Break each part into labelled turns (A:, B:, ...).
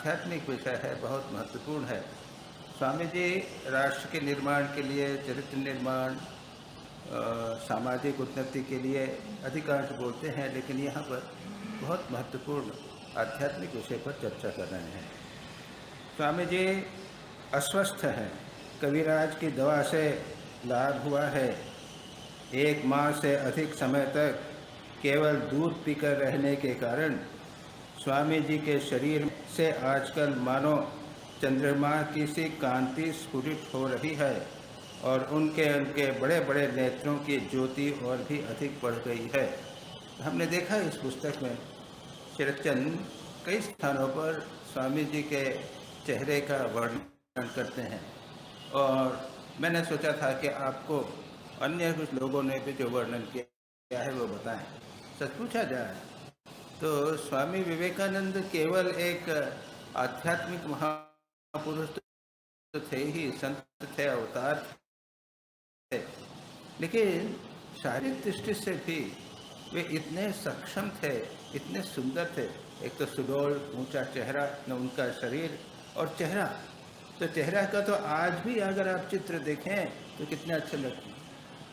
A: आध्यात्मिक विषय है, बहुत महत्वपूर्ण है। स्वामी जी राष्ट्र के निर्माण के लिए, चरित्र निर्माण, सामाजिक उन्नति के लिए अधिकांश बोलते हैं, लेकिन यहाँ पर बहुत महत्वपूर्ण आध्यात्मिक विषय पर चर्चा कर रहे हैं। स्वामी जी अस्वस्थ हैं, कविराज की दवा से लाभ हुआ है। 1 माह से अधिक समय तक केवल दूध पीकर रहने के कारण स्वामी जी के शरीर से आजकल मानो चंद्रमा की सी कांति स्फुरित हो रही है और उनके बड़े बड़े नेत्रों की ज्योति और भी अधिक बढ़ गई है। हमने देखा इस पुस्तक में शरदचंद्र कई स्थानों पर स्वामी जी के चेहरे का वर्णन करते हैं, और मैंने सोचा था कि आपको अन्य कुछ लोगों ने भी जो वर्णन किया है वो बताएं। सच पूछा जाए तो स्वामी विवेकानंद केवल एक आध्यात्मिक महापुरुष तो थे ही, संत थे, अवतार थे, लेकिन शारीरिक दृष्टि से भी वे इतने सक्षम थे, इतने सुंदर थे। एक तो सुडौल ऊंचा चेहरा, न उनका शरीर और चेहरा, तो चेहरा का तो आज भी अगर आप चित्र देखें तो कितने अच्छे लगते हैं।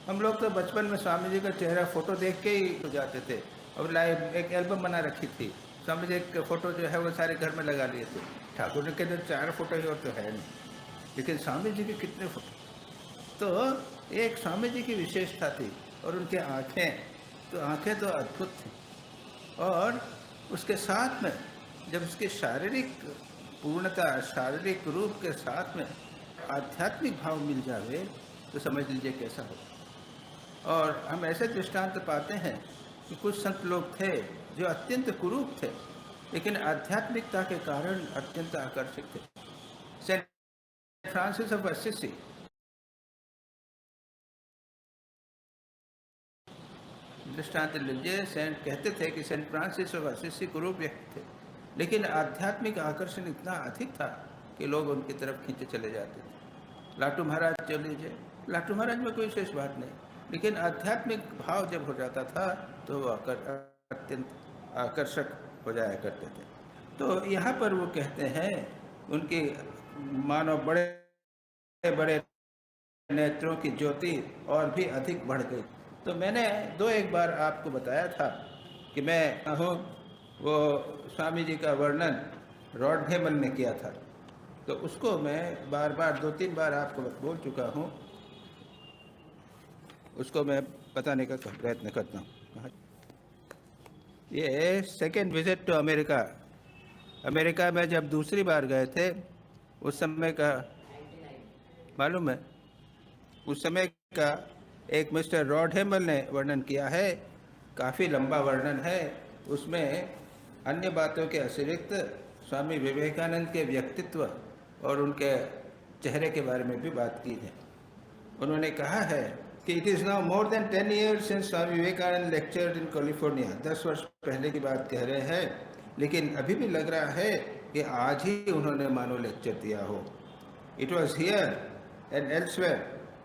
A: हम लोग तो बचपन में स्वामी जी का चेहरा फोटो देख के ही हो जाते थे, और लाइव एक एल्बम बना रखी थी, स्वामी जी का फोटो जो है वो सारे घर में लगा लिए थे। ठाकुर के तो 4 फोटो ही और तो है नहीं, लेकिन स्वामी जी के कितने फोटो। तो एक स्वामी जी की विशेषता थी, और उनके आँखें तो अद्भुत थी। और उसके साथ में जब उसकी शारीरिक पूर्णता, शारीरिक रूप के साथ में आध्यात्मिक भाव मिल जावे तो समझ लीजिए कैसा हो। और हम ऐसे दृष्टांत पाते हैं कि कुछ संत लोग थे जो अत्यंत कुरूप थे, लेकिन आध्यात्मिकता के कारण अत्यंत आकर्षक थे। सेंट फ्रांसिस ऑफ असिसी दृष्टांत लीजिए। कहते थे कि सेंट फ्रांसिस ऑफ असिसी कुरूप व्यक्ति थे, लेकिन आध्यात्मिक आकर्षण इतना अधिक था कि लोग उनकी तरफ खींचे चले जाते थे। लाटू महाराज चल लीजिए, लाटू महाराज में कोई विशेष बात नहीं, लेकिन आध्यात्मिक भाव जब हो जाता था तो वो अत्यंत आकर्षक हो जाया करते थे। तो यहाँ पर वो कहते हैं उनकी मानो बड़े बड़े नेत्रों की ज्योति और भी अधिक बढ़ गई। तो मैंने 2-1 बार आपको बताया था कि मैं वो स्वामी जी का वर्णन रॉड हेमन ने किया था, तो उसको मैं बार बार 2-3 बार आपको बोल चुका हूँ, उसको मैं बताने का प्रयत्न करता हूँ। ये सेकेंड विजिट टू अमेरिका में जब दूसरी बार गए थे, उस समय का मालूम है, उस समय का एक मिस्टर रॉड हेमल ने वर्णन किया है। काफ़ी लंबा वर्णन है, उसमें अन्य बातों के अतिरिक्त स्वामी विवेकानंद के व्यक्तित्व और उनके चेहरे के बारे में भी बात की है। उन्होंने कहा है कि it is now more than 10 years since Swami Vivekananda lectured in California. 10 वर्ष पहले की बात कह रहे हैं, लेकिन अभी भी लग रहा है कि आज ही उन्होंने मानो लेक्चर दिया हो। It was here and elsewhere,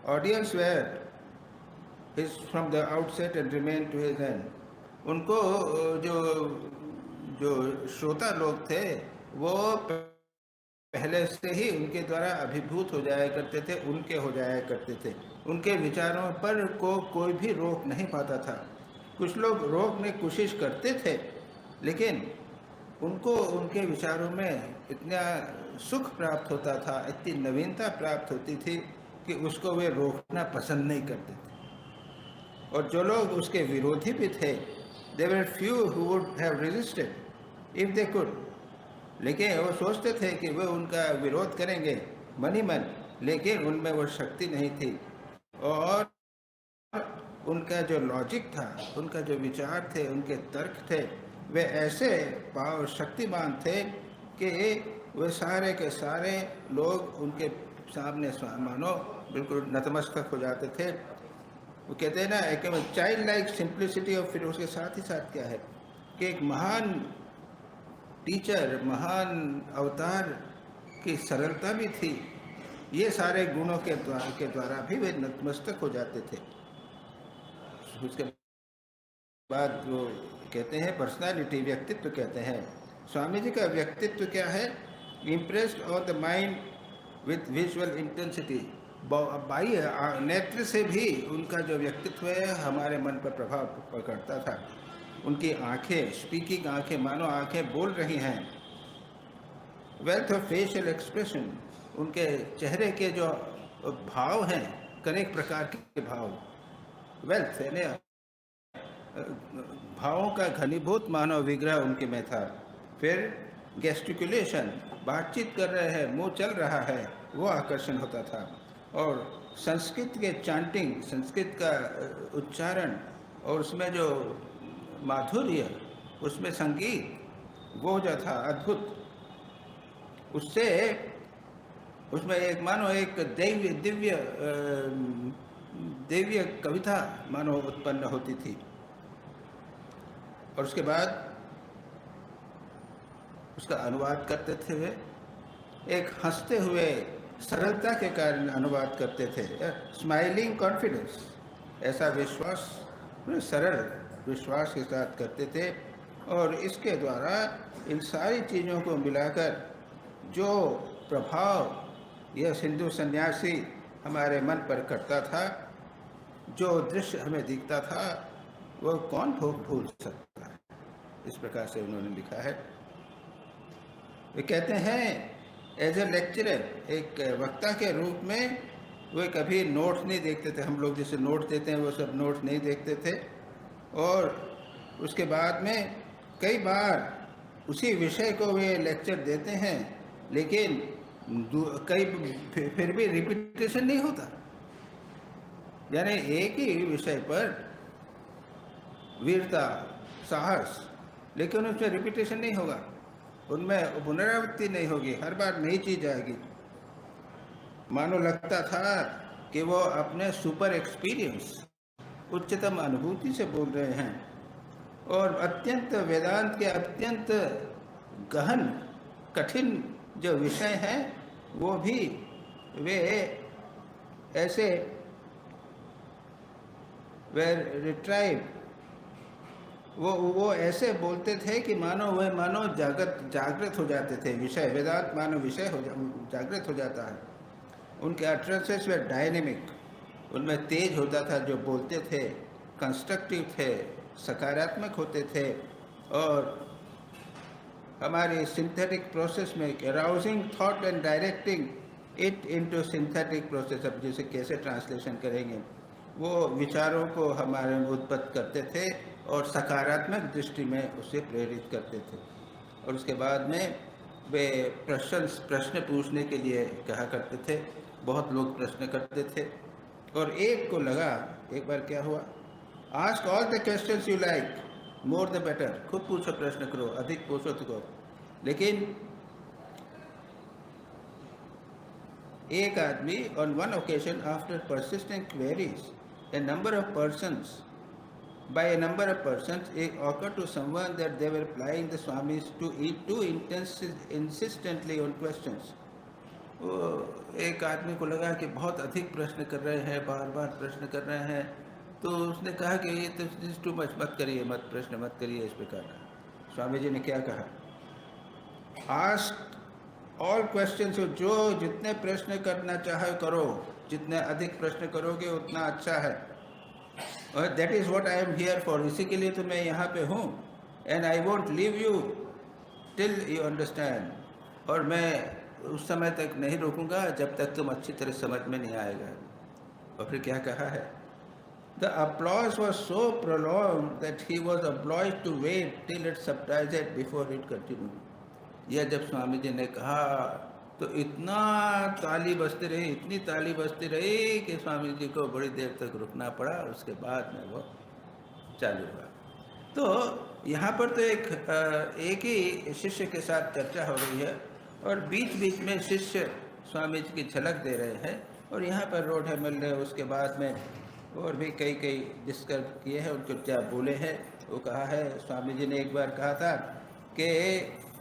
A: audience were his from the outset and remain to his end. उनको जो श्रोता लोग थे वो पहले से ही उनके द्वारा अभिभूत हो जाया करते थे, उनके हो जाया करते थे। उनके विचारों पर कोई भी रोक नहीं पाता था। कुछ लोग रोकने की कोशिश करते थे, लेकिन उनको उनके विचारों में इतना सुख प्राप्त होता था, इतनी नवीनता प्राप्त होती थी कि उसको वे रोकना पसंद नहीं करते थे। और जो लोग उसके विरोधी भी थे, they were few who would have resisted if they could. लेकिन वो सोचते थे कि वे उनका विरोध करेंगे मन ही मन, लेकिन उनमें वो शक्ति नहीं थी। और उनका जो लॉजिक था, उनका जो विचार थे, उनके तर्क थे, वे ऐसे पावर शक्तिमान थे कि वे सारे के सारे लोग उनके सामने मानो बिल्कुल नतमस्तक हो जाते थे। वो कहते हैं ना, एक चाइल्ड लाइक सिंप्लिसिटी। और फिर उसके साथ ही साथ क्या है कि एक महान टीचर, महान अवतार की सरलता भी थी। ये सारे गुणों के द्वारा भी वे नतमस्तक हो जाते थे। उसके बाद वो कहते हैं पर्सनालिटी, व्यक्तित्व कहते हैं। स्वामी जी का व्यक्तित्व क्या है impressed on the mind with visual intensity. बाह्य नेत्र से भी उनका जो व्यक्तित्व है हमारे मन पर प्रभाव पकड़ता था। उनकी आंखें, स्पीकिंग आंखें, मानो आंखें बोल रही हैं। वेल्थ ऑफ फेशियल एक्सप्रेशन, उनके चेहरे के जो भाव हैं, अनेक प्रकार के भाव, वेल्थ यानी भावों का घनीभूत मानव विग्रह उनके में था। फिर गेस्टिकुलेशन, बातचीत कर रहे हैं, मुंह चल रहा है, वो आकर्षण होता था। और संस्कृत के चांटिंग, संस्कृत का उच्चारण और उसमें जो माधुर्य, उसमें संगीत, वो जो था अद्भुत। उससे उसमें एक मानो एक दिव्य कविता मानो उत्पन्न होती थी। और उसके बाद उसका अनुवाद करते थे वे, एक हंसते हुए सरलता के कारण अनुवाद करते थे। स्माइलिंग कॉन्फिडेंस, ऐसा विश्वास, सरल विश्वास के साथ करते थे। और इसके द्वारा इन सारी चीज़ों को मिलाकर जो प्रभाव यह सिंधु सन्यासी हमारे मन पर करता था, जो दृश्य हमें दिखता था, वो कौन भूल सकता है। इस प्रकार से उन्होंने लिखा है। वे कहते हैं एज ए लेक्चरर, एक वक्ता के रूप में वे कभी नोट्स नहीं देखते थे। हम लोग जैसे नोट्स देते हैं वो सब नोट्स नहीं देखते थे। और उसके बाद में कई बार उसी विषय को वे लेक्चर देते हैं, लेकिन कई फिर भी रिपीटेशन नहीं होता। यानी एक ही विषय पर वीरता, साहस, लेकिन उसमें रिपीटेशन नहीं होगा, उनमें पुनरावृत्ति नहीं होगी, हर बार नई चीज आएगी। मानो लगता था कि वो अपने सुपर एक्सपीरियंस, उच्चतम अनुभूति से बोल रहे हैं। और अत्यंत वेदांत के अत्यंत गहन कठिन जो विषय हैं वो भी वे ऐसे वे रिट्राइव, वो ऐसे बोलते थे कि मानो जागृत हो जाते थे। विषय वेदांत मानो विषय जागृत हो जाता है। उनके अट्रेंसेस वे डायनेमिक, उनमें तेज होता था। जो बोलते थे कंस्ट्रक्टिव थे, सकारात्मक होते थे। और हमारे सिंथेटिक प्रोसेस में arousing thought and directing it into synthetic process, अब जैसे कैसे ट्रांसलेशन करेंगे, वो विचारों को हमारे में उत्पन्न करते थे और सकारात्मक दृष्टि में उसे प्रेरित करते थे। और उसके बाद में वे प्रश्न पूछने के लिए कहा करते थे। बहुत लोग प्रश्न करते थे और एक को लगा, एक बार क्या हुआ, ask all the questions you like, more the better, खूब पूछो, प्रश्न करो, अधिक पूछो तो करो। लेकिन एक आदमी on one occasion after persistent queries, a number of persons it occurred to someone that they were plying the Swamis too insistently on questions. वो एक आदमी को लगा कि बहुत अधिक प्रश्न कर रहे हैं, बार बार प्रश्न कर रहे हैं। तो उसने कहा कि ये तो टू मच, मत करिए, मत प्रश्न मत करिए इस प्रकार। स्वामी जी ने क्या कहा, आस्क ऑल क्वेश्चंस, जो जितने प्रश्न करना चाहे करो, जितने अधिक प्रश्न करोगे उतना अच्छा है। और that is what I am here for, इसी के लिए तो मैं यहाँ पे हूँ। And I won't leave you till you understand, और मैं उस समय तक नहीं रोकूंगा जब तक तुम अच्छी तरह समझ में नहीं आएगा। और फिर क्या कहा है, the applause was so prolonged that he was obliged to wait till it subsided before it continued. यह जब स्वामी जी ने कहा तो इतना ताली बजती रही, इतनी ताली बजती रही कि स्वामी जी को बड़ी देर तक रुकना पड़ा। उसके बाद में वो चालू हुआ। तो यहाँ पर तो एक ही शिष्य के साथ चर्चा हो रही है और बीच बीच में शिष्य स्वामी जी की झलक दे रहे हैं। और यहाँ पर रोड है मिल रहे, उसके बाद में और भी कई डिस्कस किए हैं, उनको क्या बोले हैं वो कहा है। स्वामी जी ने एक बार कहा था कि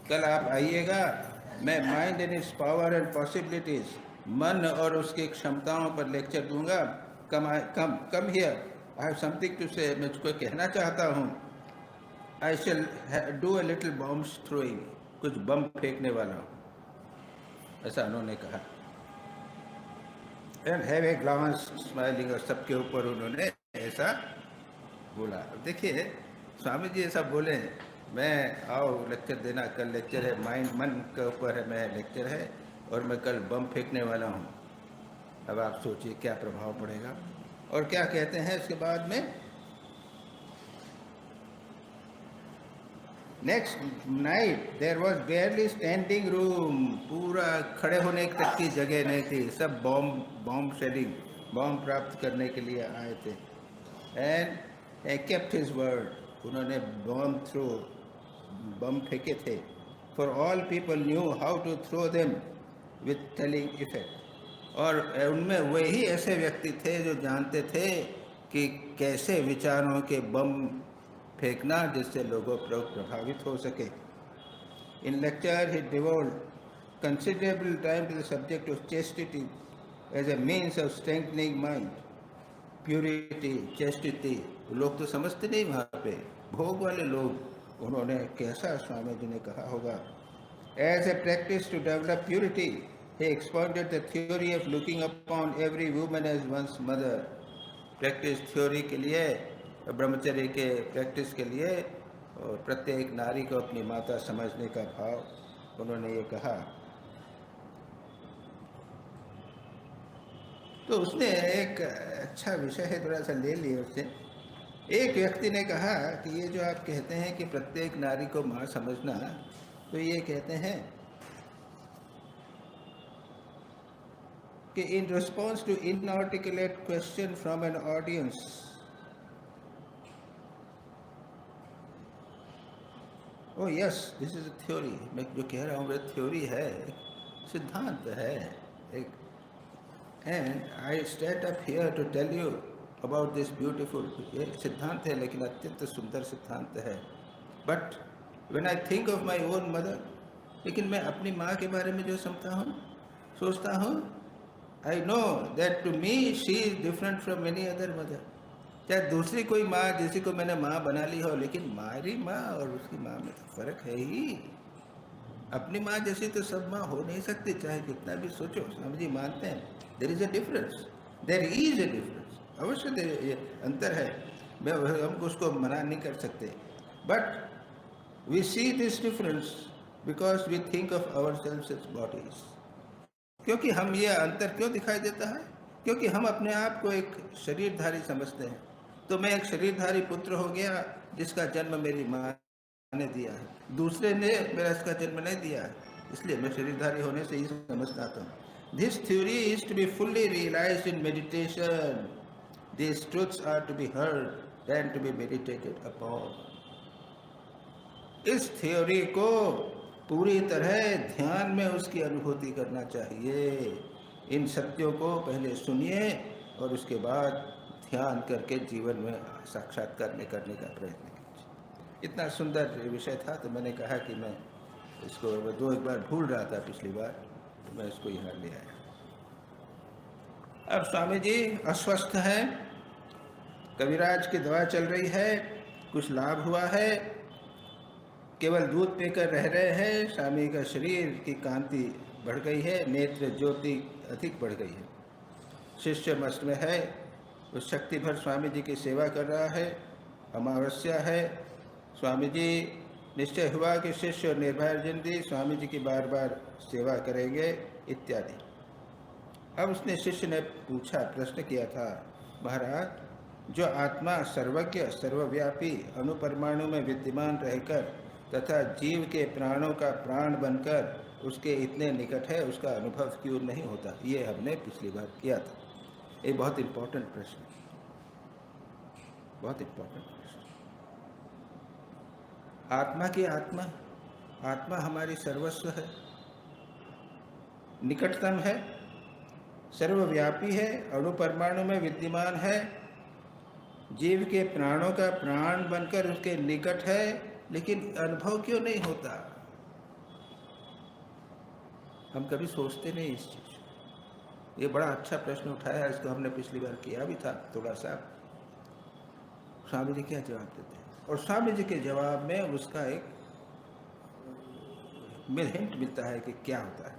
A: कल आप आइएगा, मैं mind and its power and possibilities, मन और उसकी क्षमताओं पर लेक्चर दूंगा। Come here, I have something to say, मैं उसको कहना चाहता हूँ। I shall do a little bombs throwing, कुछ बम फेंकने वाला हूँ। ऐसा उन्होंने कहा। And have a glance smiling, और सबके ऊपर उन्होंने ऐसा बोला। अब देखिए, स्वामी जी ऐसा बोले, मैं आओ लेक्चर देना, कल लेक्चर है, माइंड मन के ऊपर है, मैं लेक्चर है और मैं कल बम फेंकने वाला हूँ। अब आप सोचिए क्या प्रभाव पड़ेगा। और क्या कहते हैं इसके बाद में, next night there was barely standing room, पूरा खड़े होने तक की जगह नहीं थी, सब बॉम्ब शेलिंग, बॉम्ब प्राप्त करने के लिए आए थे। एंड केप्ट हिज वर्ड, उन्होंने बम फेंके थे। For all people knew how to throw them with telling effect, और उनमें वही ऐसे व्यक्ति थे जो जानते थे कि कैसे विचारों के बम फेंकना जिससे लोगों पर प्रभावित हो सके। इन लेक्चर ही डिवोल्ड considerable time to the subject of chastity as a means of strengthening mind, purity, chastity. लोग तो समझते नहीं वहाँ पे, भोग वाले लोग, उन्होंने कैसा स्वामी जी ने कहा होगा। As a practice to develop purity he expounded the theory of looking upon every woman as one's mother। Practice theory के लिए, ब्रह्मचर्य के प्रैक्टिस के लिए, और प्रत्येक नारी को अपनी माता समझने का भाव उन्होंने ये कहा। तो उसने एक अच्छा विषय है, थोड़ा सा ले लिया उससे। एक व्यक्ति ने कहा कि ये जो आप कहते हैं कि प्रत्येक नारी को माँ समझना, तो ये कहते हैं कि in response to inarticulate question from an audience, oh yes, this is a theory, मैं जो कह रहा हूँ वह थ्योरी है, सिद्धांत है एक। and I stand up here to tell you about this beautiful, ये सिद्धांत है लेकिन अत्यंत सुंदर सिद्धांत है। but when I think of my own mother, लेकिन मैं अपनी माँ के बारे में जो सोचता हूँ, I know that to me she is different from any other mother। चाहे दूसरी कोई माँ जिसी को मैंने माँ बना ली हो, लेकिन हमारी माँ और उसकी माँ में तो फर्क है ही। अपनी माँ जैसी तो सब माँ हो नहीं सकती, चाहे कितना भी सोचो। स्वामी जी मानते हैं there is a difference, there is a difference, अवश्य अंतर है, हम उसको मना नहीं कर सकते। But we see this difference because we think of ourselves as bodies. क्योंकि हम ये अंतर क्यों दिखाई देता है, क्योंकि हम अपने आप को एक शरीरधारी समझते हैं। तो मैं एक शरीरधारी पुत्र हो गया जिसका जन्म मेरी माँ ने दिया है, दूसरे ने मेरा इसका जन्म नहीं दिया है, इसलिए मैं शरीरधारी होने से ही समझता हूँ। This theory is to be fully realised in meditation. This truths are to be heard and to be meditated upon. इस थ्योरी को पूरी तरह ध्यान में उसकी अनुभूति करना चाहिए। इन सत्यों को पहले सुनिए और उसके बाद ध्यान करके जीवन में साक्षात्कार करने का प्रयत्न कीजिए। इतना सुंदर विषय था, तो मैंने कहा कि मैं इसको एक बार भूल रहा था पिछली बार, तो मैं इसको यहाँ ले आया। अब स्वामी जी अस्वस्थ हैं, कविराज की दवा चल रही है, कुछ लाभ हुआ है, केवल दूध पीकर रह रहे हैं। स्वामी का शरीर की कांति बढ़ गई है, नेत्र ज्योति अधिक बढ़ गई है। शिष्य मस्त में है, उस शक्ति भर स्वामी जी की सेवा कर रहा है। अमावस्या है, स्वामी जी निश्चय हुआ कि शिष्य और निर्भय जिंदगी स्वामी जी की बार बार सेवा करेंगे इत्यादि। अब उसने शिष्य ने पूछा, प्रश्न किया था, महाराज जो आत्मा सर्वज्ञ सर्वव्यापी अणुपरमाणु में विद्यमान रहकर तथा जीव के प्राणों का प्राण बनकर उसके इतने निकट है, उसका अनुभव क्यों नहीं होता? ये हमने पिछली बार किया था। ये बहुत इम्पोर्टेंट प्रश्न, बहुत इम्पोर्टेंट प्रश्न। आत्मा की आत्मा हमारी सर्वस्व है, निकटतम है, सर्वव्यापी है, अणु परमाणु में विद्यमान है, जीव के प्राणों का प्राण बनकर उसके निकट है, लेकिन अनुभव क्यों नहीं होता? हम कभी सोचते नहीं इस चीज। ये बड़ा अच्छा प्रश्न उठाया, इसको हमने पिछली बार किया भी था थोड़ा सा। स्वामी जी क्या जवाब देते हैं, और स्वामी जी के जवाब में उसका एक हिंट मिलता है कि क्या होता है।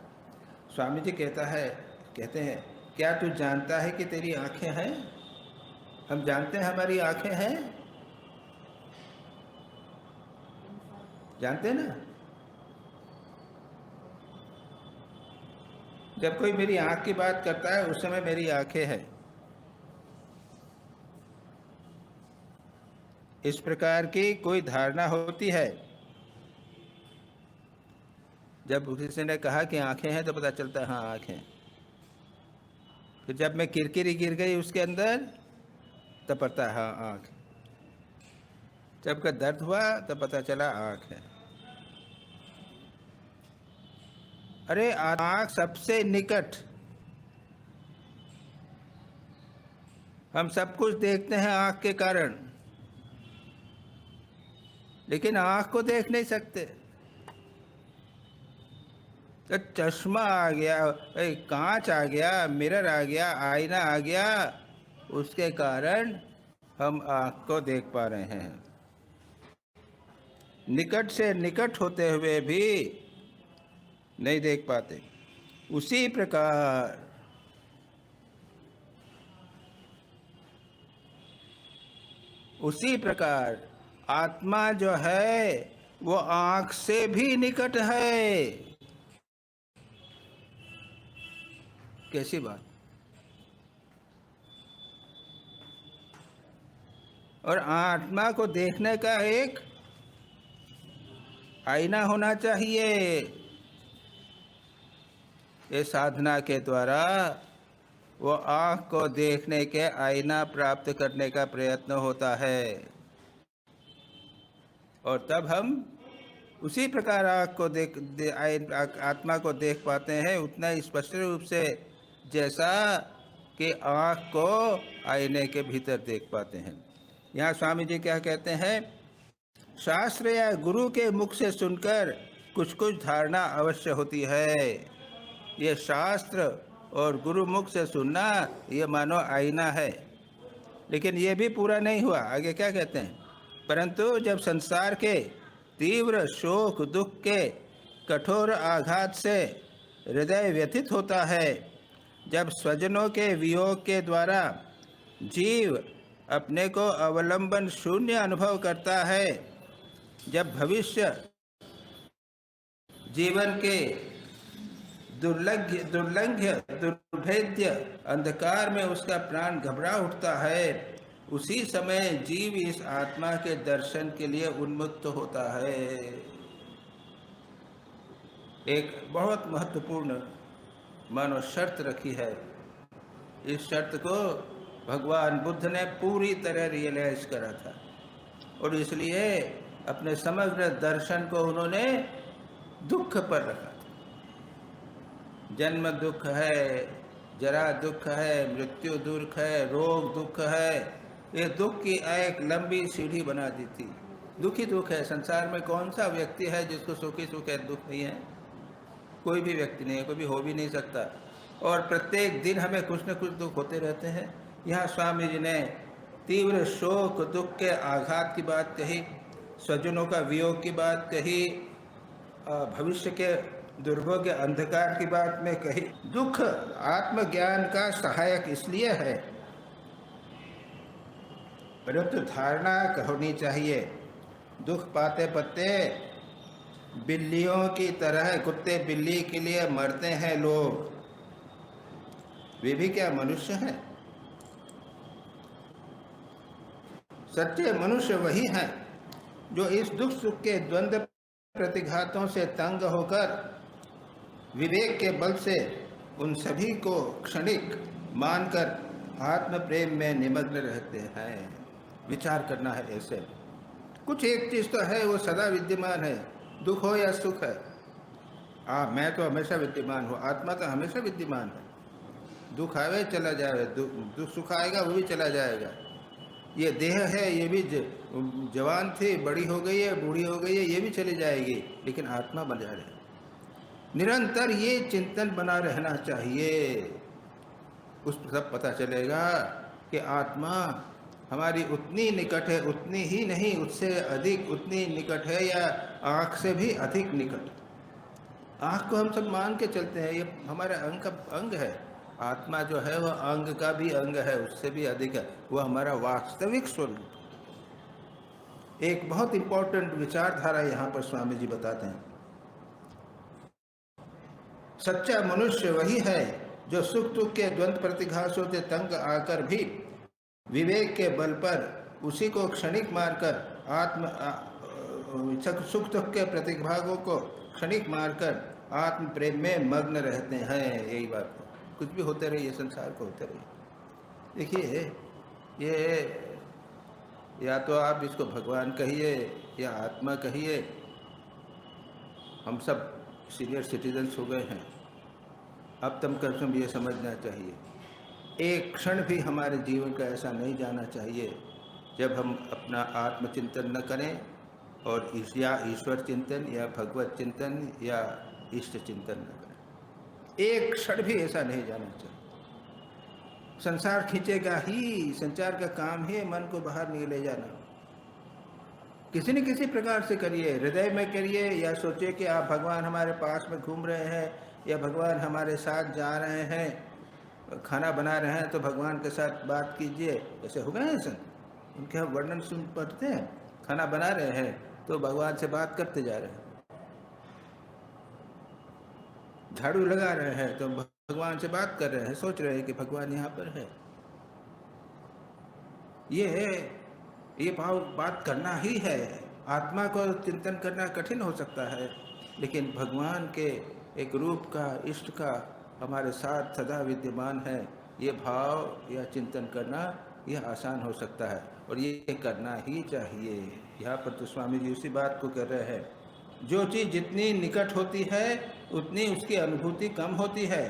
A: स्वामी जी कहते हैं, क्या तू जानता है कि तेरी आंखें हैं? हम जानते हैं हमारी आंखें हैं, जानते हैं ना? जब कोई मेरी आंख की बात करता है उस समय मेरी आंखें हैं। इस प्रकार की कोई धारणा होती है। जब किसी ने कहा कि आंखें हैं तो पता चलता है हाँ आंखें। फिर जब मैं किरकिरी गिर गई उसके अंदर तब पता है हाँ आँख। जब का दर्द हुआ तब पता चला आँख है। अरे आँख सबसे निकट, हम सब कुछ देखते हैं आँख के कारण, लेकिन आँख को देख नहीं सकते। तो चश्मा आ गया, कांच आ गया, मिरर आ गया, आईना आ गया, उसके कारण हम आँख को देख पा रहे हैं। निकट से निकट होते हुए भी नहीं देख पाते। उसी प्रकार आत्मा जो है वो आँख से भी निकट है। कैसी बात? और आत्मा को देखने का एक आईना होना चाहिए। ये साधना के द्वारा वो आँख को देखने के आईना प्राप्त करने का प्रयत्न होता है, और तब हम उसी प्रकार आँख को आत्मा को देख पाते हैं, उतना स्पष्ट रूप से जैसा कि आँख को आईने के भीतर देख पाते हैं। यहाँ स्वामी जी क्या कहते हैं? शास्त्र या गुरु के मुख से सुनकर कुछ कुछ धारणा अवश्य होती है। ये शास्त्र और गुरु मुख से सुनना ये मानो आईना है, लेकिन ये भी पूरा नहीं हुआ। आगे क्या कहते हैं? परंतु जब संसार के तीव्र शोक दुख के कठोर आघात से हृदय व्यथित होता है, जब स्वजनों के वियोग के द्वारा जीव अपने को अवलंबन शून्य अनुभव करता है, जब भविष्य जीवन के दुर्भेद्य अंधकार में उसका प्राण घबरा उठता है, उसी समय जीव इस आत्मा के दर्शन के लिए उन्मुक्त होता है। एक बहुत महत्वपूर्ण मानो शर्त रखी है। इस शर्त को भगवान बुद्ध ने पूरी तरह रियलाइज करा था, और इसलिए अपने समग्र दर्शन को उन्होंने दुख पर रखा था। जन्म दुख है, जरा दुख है, मृत्यु दुख है, रोग दुख है। ये दुख की एक लंबी सीढ़ी बना दी थी। दुख ही दुख है। संसार में कौन सा व्यक्ति है जिसको सुखी सुख है, दुख नहीं है? कोई भी व्यक्ति नहीं है, कोई भी हो भी नहीं सकता। और प्रत्येक दिन हमें कुछ न कुछ दुख होते रहते हैं। यहाँ स्वामी जी ने तीव्र शोक दुख के आघात की बात कही, स्वजनों का वियोग की बात कही, भविष्य के दुर्भोग्य अंधकार की बात में कही। दुख आत्मज्ञान का सहायक इसलिए है, परंतु धारणा होनी चाहिए। दुख पाते पत्ते बिल्लियों की तरह कुत्ते बिल्ली के लिए मरते हैं लोग, वे भी क्या मनुष्य हैं? सच्चे मनुष्य वही हैं जो इस दुख सुख के द्वंद्व प्रतिघातों से तंग होकर विवेक के बल से उन सभी को क्षणिक मानकर आत्म प्रेम में निमग्न रहते हैं। विचार करना है ऐसे। कुछ एक चीज़ तो है वो सदा विद्यमान है, दुख हो या सुख है। मैं तो हमेशा विद्यमान हूँ, आत्मा तो हमेशा विद्यमान है। दुख आवे चला जाए, दुख सुख आएगा वो भी चला जाएगा। ये देह है, ये भी जवान थी, बड़ी हो गई है, बूढ़ी हो गई है, ये भी चली जाएगी, लेकिन आत्मा बना रहे। निरंतर ये चिंतन बना रहना चाहिए। उस तब पता चलेगा कि आत्मा हमारी उतनी निकट है, उतनी ही नहीं, उससे अधिक, उतनी निकट है या आँख से भी अधिक निकट। आँख को हम सब मान के चलते हैं, ये हमारे अंग का अंग है। आत्मा जो है वह अंग का भी अंग है, उससे भी अधिक है, वह हमारा वास्तविक स्वरूप। एक बहुत इंपॉर्टेंट विचारधारा यहाँ पर स्वामी जी बताते हैं, सच्चा मनुष्य वही है जो सुख दुख के द्वंद्व प्रतिघासों से तंग आकर भी विवेक के बल पर उसी को क्षणिक मारकर सुख दुख के प्रतिभागों को क्षणिक मारकर आत्म प्रेम में मग्न रहते हैं। यही बात है, कुछ भी होते रहिए, संसार को होते रहिए। देखिए, ये या तो आप इसको भगवान कहिए या आत्मा कहिए, हम सब सीनियर सिटीजन्स हो गए हैं, अब तम कम ये समझना चाहिए, एक क्षण भी हमारे जीवन का ऐसा नहीं जाना चाहिए जब हम अपना आत्मचिंतन न करें और या ईश्वर चिंतन या भगवत चिंतन या इष्ट चिंतन न करें। एक क्षण भी ऐसा नहीं जाना चाहिए। संसार खींचेगा ही, संचार का काम ही मन को बाहर नहीं ले जाना। किसी न किसी प्रकार से करिए, हृदय में करिए, या सोचिए कि आप भगवान हमारे पास में घूम रहे हैं या भगवान हमारे साथ जा रहे हैं, खाना बना रहे हैं तो भगवान के साथ बात कीजिए। ऐसे हो गए हैं संत, उनके हम वर्णन सुन पढ़ते हैं, खाना बना रहे हैं तो भगवान से बात करते जा रहे हैं, झाड़ू लगा रहे हैं तो भगवान से बात कर रहे हैं, सोच रहे हैं कि भगवान यहाँ पर है। ये बात करना ही है। आत्मा को चिंतन करना कठिन हो सकता है, लेकिन भगवान के एक रूप का, इष्ट का हमारे साथ सदा विद्यमान है, ये भाव या चिंतन करना यह आसान हो सकता है, और ये करना ही चाहिए। यहाँ पर तो स्वामी जी उसी बात को कर रहे हैं, जो चीज़ जितनी निकट होती है उतनी उसकी अनुभूति कम होती है।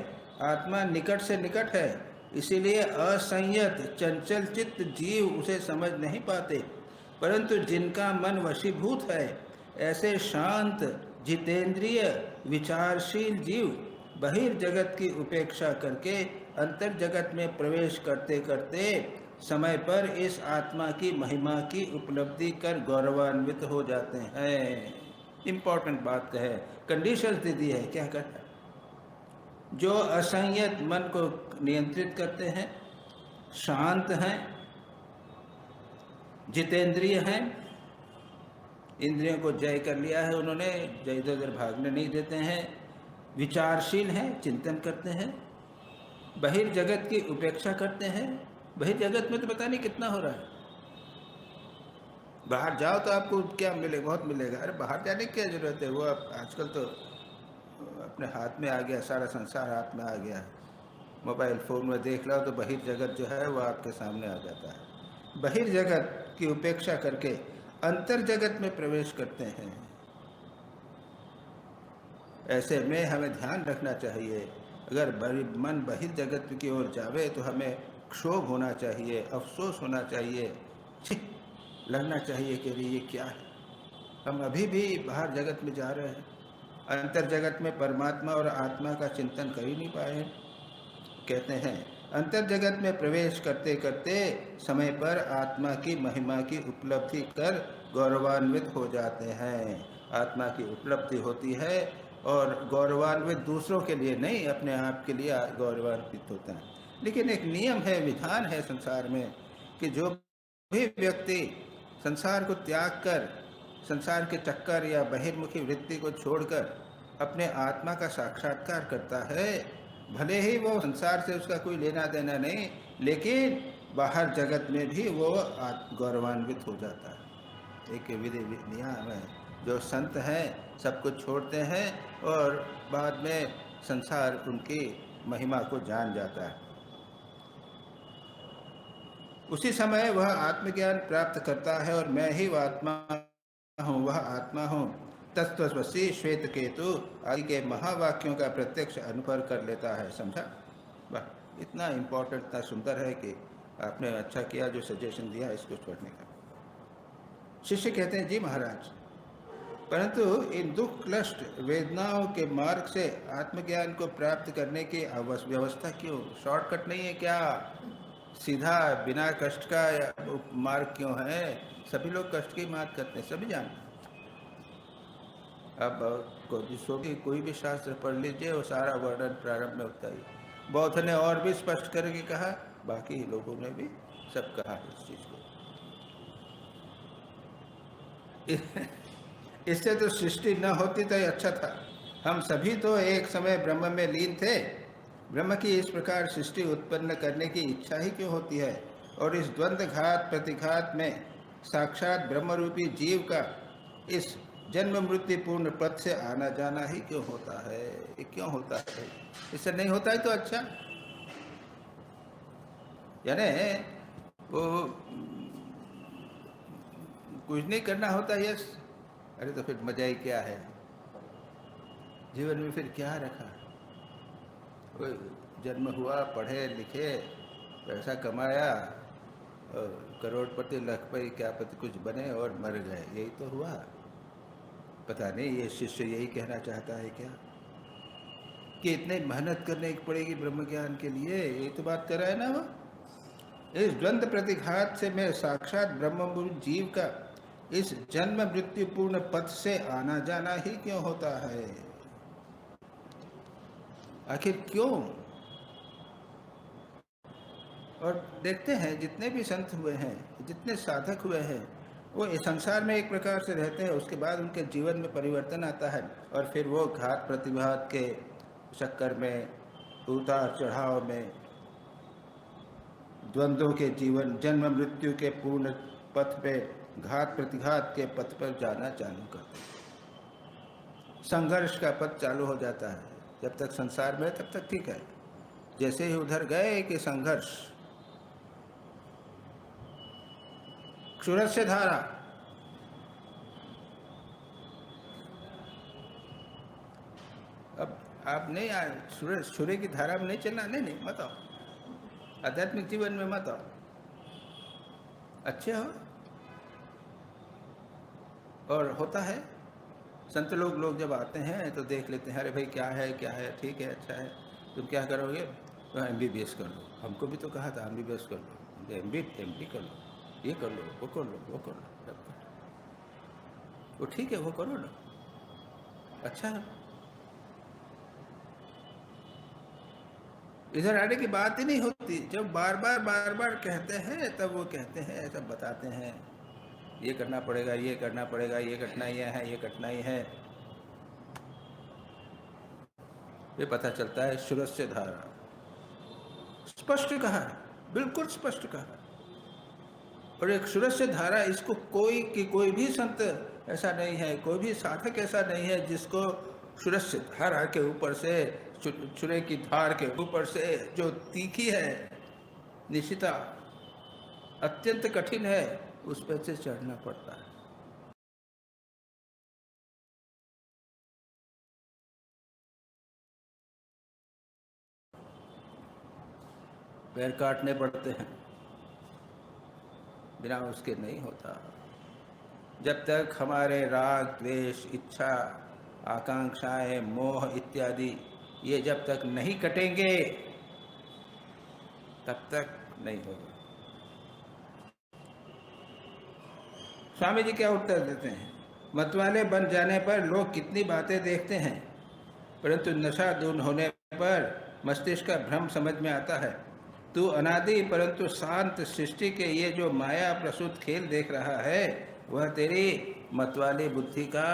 A: आत्मा निकट से निकट है, इसीलिए असंयत चंचल चित्त जीव उसे समझ नहीं पाते, परंतु जिनका मन वशीभूत है, ऐसे शांत जितेंद्रिय विचारशील जीव बहिर्जगत की उपेक्षा करके अंतर जगत में प्रवेश करते करते समय पर इस आत्मा की महिमा की उपलब्धि कर गौरवान्वित हो जाते हैं। इम्पोर्टेंट बात है, कंडीशंस दे दी है, क्या करना है। जो असंयत मन को नियंत्रित करते हैं, शांत हैं, जितेंद्रिय हैं, इंद्रियों को जय कर लिया है उन्होंने, जय इधर उधर भागने नहीं देते हैं, विचारशील हैं, चिंतन करते हैं, बहिर्जगत की उपेक्षा करते हैं। बहिर्जगत में तो पता नहीं कितना हो रहा है, बाहर जाओ तो आपको क्या मिले, बहुत मिलेगा। अरे बाहर जाने की क्या जरूरत है, वो आजकल तो अपने हाथ में आ गया, सारा संसार हाथ में आ गया है। मोबाइल फ़ोन में देख लो तो बहिर्जगत जो है वो आपके सामने आ जाता है। बहिर्जगत की उपेक्षा करके अंतर जगत में प्रवेश करते हैं। ऐसे में हमें ध्यान रखना चाहिए, अगर मन बहिर्जगत की ओर जावे तो हमें क्षोभ होना चाहिए, अफसोस होना चाहिए, लगना चाहिए कि ये क्या है, हम अभी भी बाहर जगत में जा रहे हैं, अंतर जगत में परमात्मा और आत्मा का चिंतन कर ही नहीं पाए। कहते हैं अंतर जगत में प्रवेश करते करते समय पर आत्मा की महिमा की उपलब्धि कर गौरवान्वित हो जाते हैं। आत्मा की उपलब्धि होती है और गौरवान्वित दूसरों के लिए नहीं, अपने आप के लिए गौरवान्वित होता है। लेकिन एक नियम है, विधान है संसार में कि जो भी व्यक्ति संसार को त्याग कर, संसार के चक्कर या बहिर्मुखी वृत्ति को छोड़कर अपने आत्मा का साक्षात्कार करता है, भले ही वो संसार से उसका कोई लेना देना नहीं, लेकिन बाहर जगत में भी वो गौरवान्वित हो जाता है। एक विधि नियम है, जो संत हैं सब कुछ छोड़ते हैं और बाद में संसार उनकी महिमा को जान जाता है। उसी समय वह आत्मज्ञान प्राप्त करता है और मैं ही वह आत्मा हूँ, वह आत्मा हूँ, तत्वसी श्वेत केतु आदि के महावाक्यों का प्रत्यक्ष अनुभव कर लेता है। समझा? वाह, इतना इम्पोर्टेंट, इतना सुंदर है कि आपने अच्छा किया जो सजेशन दिया इसको छोड़ने का। शिष्य कहते हैं, जी महाराज, परंतु इन दुख क्लिष्ट वेदनाओं के मार्ग से आत्मज्ञान को प्राप्त करने की व्यवस्था क्यों? शॉर्टकट नहीं है क्या? सीधा बिना कष्ट का मार्ग क्यों है? सभी लोग कष्ट की बात करते हैं, सभी जानते हैं। अब कोई भी शास्त्र पढ़ लीजिए, वो सारा वर्णन प्रारंभ में होता ही। बौद्ध ने और भी स्पष्ट करके कहा, बाकी लोगों ने भी सब कहा इस चीज को। इससे तो सृष्टि न होती तो अच्छा था। हम सभी तो एक समय ब्रह्म में लीन थे। ब्रह्म की इस प्रकार सृष्टि उत्पन्न करने की इच्छा ही क्यों होती है? और इस द्वंद्व घात प्रतिघात में साक्षात ब्रह्मरूपी जीव का इस जन्म मृत्यु पूर्ण पथ से आना जाना ही क्यों होता है? ये क्यों होता है? इससे नहीं होता है तो अच्छा। यानी वो कुछ नहीं करना होता, यस, अरे तो फिर मजा ही क्या है? जीवन में फिर क्या रखा? कोई जन्म हुआ, पढ़े लिखे, पैसा कमाया, करोड़पति लखपति क्या पति कुछ बने और मर गए, यही तो हुआ। पता नहीं ये शिष्य यही कहना चाहता है क्या कि इतने मेहनत करने की पड़ेगी ब्रह्म ज्ञान के लिए? यही तो बात कर रहा है ना वो। इस द्वंद्व प्रतिघात से मैं साक्षात ब्रह्म जीव का इस जन्म मृत्यु पूर्ण पथ से आना जाना ही क्यों होता है? आखिर क्यों? और देखते हैं जितने भी संत हुए हैं, जितने साधक हुए हैं, वो इस संसार में एक प्रकार से रहते हैं, उसके बाद उनके जीवन में परिवर्तन आता है और फिर वो घात प्रतिघात के चक्कर में, उतार चढ़ाव में, द्वंद्वों के जीवन, जन्म मृत्यु के पूर्ण पथ पे, घात प्रतिघात के पथ पर जाना चालू करते हैं। संघर्ष का पथ चालू हो जाता है। जब तक संसार में तब तक ठीक है, जैसे ही उधर गए कि संघर्ष, क्षुरस्य धारा, अब आप नहीं आए सूर्य की धारा में नहीं चलना, नहीं मत आओ, आध्यात्मिक जीवन में मत आओ, अच्छे हो। और होता है संत लोग जब आते हैं तो देख लेते हैं, अरे भाई क्या है ठीक है, अच्छा है, तुम क्या करोगे? तो MBBS कर लो, हमको भी तो कहा था MBBS कर लो, MD कर लो, ये कर लो, वो कर लो, वो ठीक है, वो करो ना, अच्छा है। इधर आने की बात ही नहीं होती। जब बार बार कहते हैं तब वो कहते हैं, सब बताते हैं, ये करना पड़ेगा, ये करना पड़ेगा, ये कठिनाइयाँ हैं, ये कठिनाई है। ये पता चलता है सूरस्य धारा, स्पष्ट कहा है, बिल्कुल स्पष्ट कहा है। और एक सूरस्य धारा, इसको कोई भी संत ऐसा नहीं है, कोई भी साधक ऐसा नहीं है जिसको सूरस्य धारा के ऊपर से, सूर्य की धार के ऊपर से जो तीखी है, निशिता अत्यंत कठिन है, उस पर से चढ़ना पड़ता है। पैर काटने पड़ते हैं, बिना उसके नहीं होता। जब तक हमारे राग द्वेष इच्छा आकांक्षाएं मोह इत्यादि ये जब तक नहीं कटेंगे तब तक नहीं होगा। स्वामी जी क्या उत्तर देते हैं? मतवाले बन जाने पर लोग कितनी बातें देखते हैं, परंतु नशा दूर होने पर मस्तिष्क का भ्रम समझ में आता है। तू अनादि परंतु शांत सृष्टि के ये जो माया प्रसूत खेल देख रहा है, वह तेरी मतवाली बुद्धि का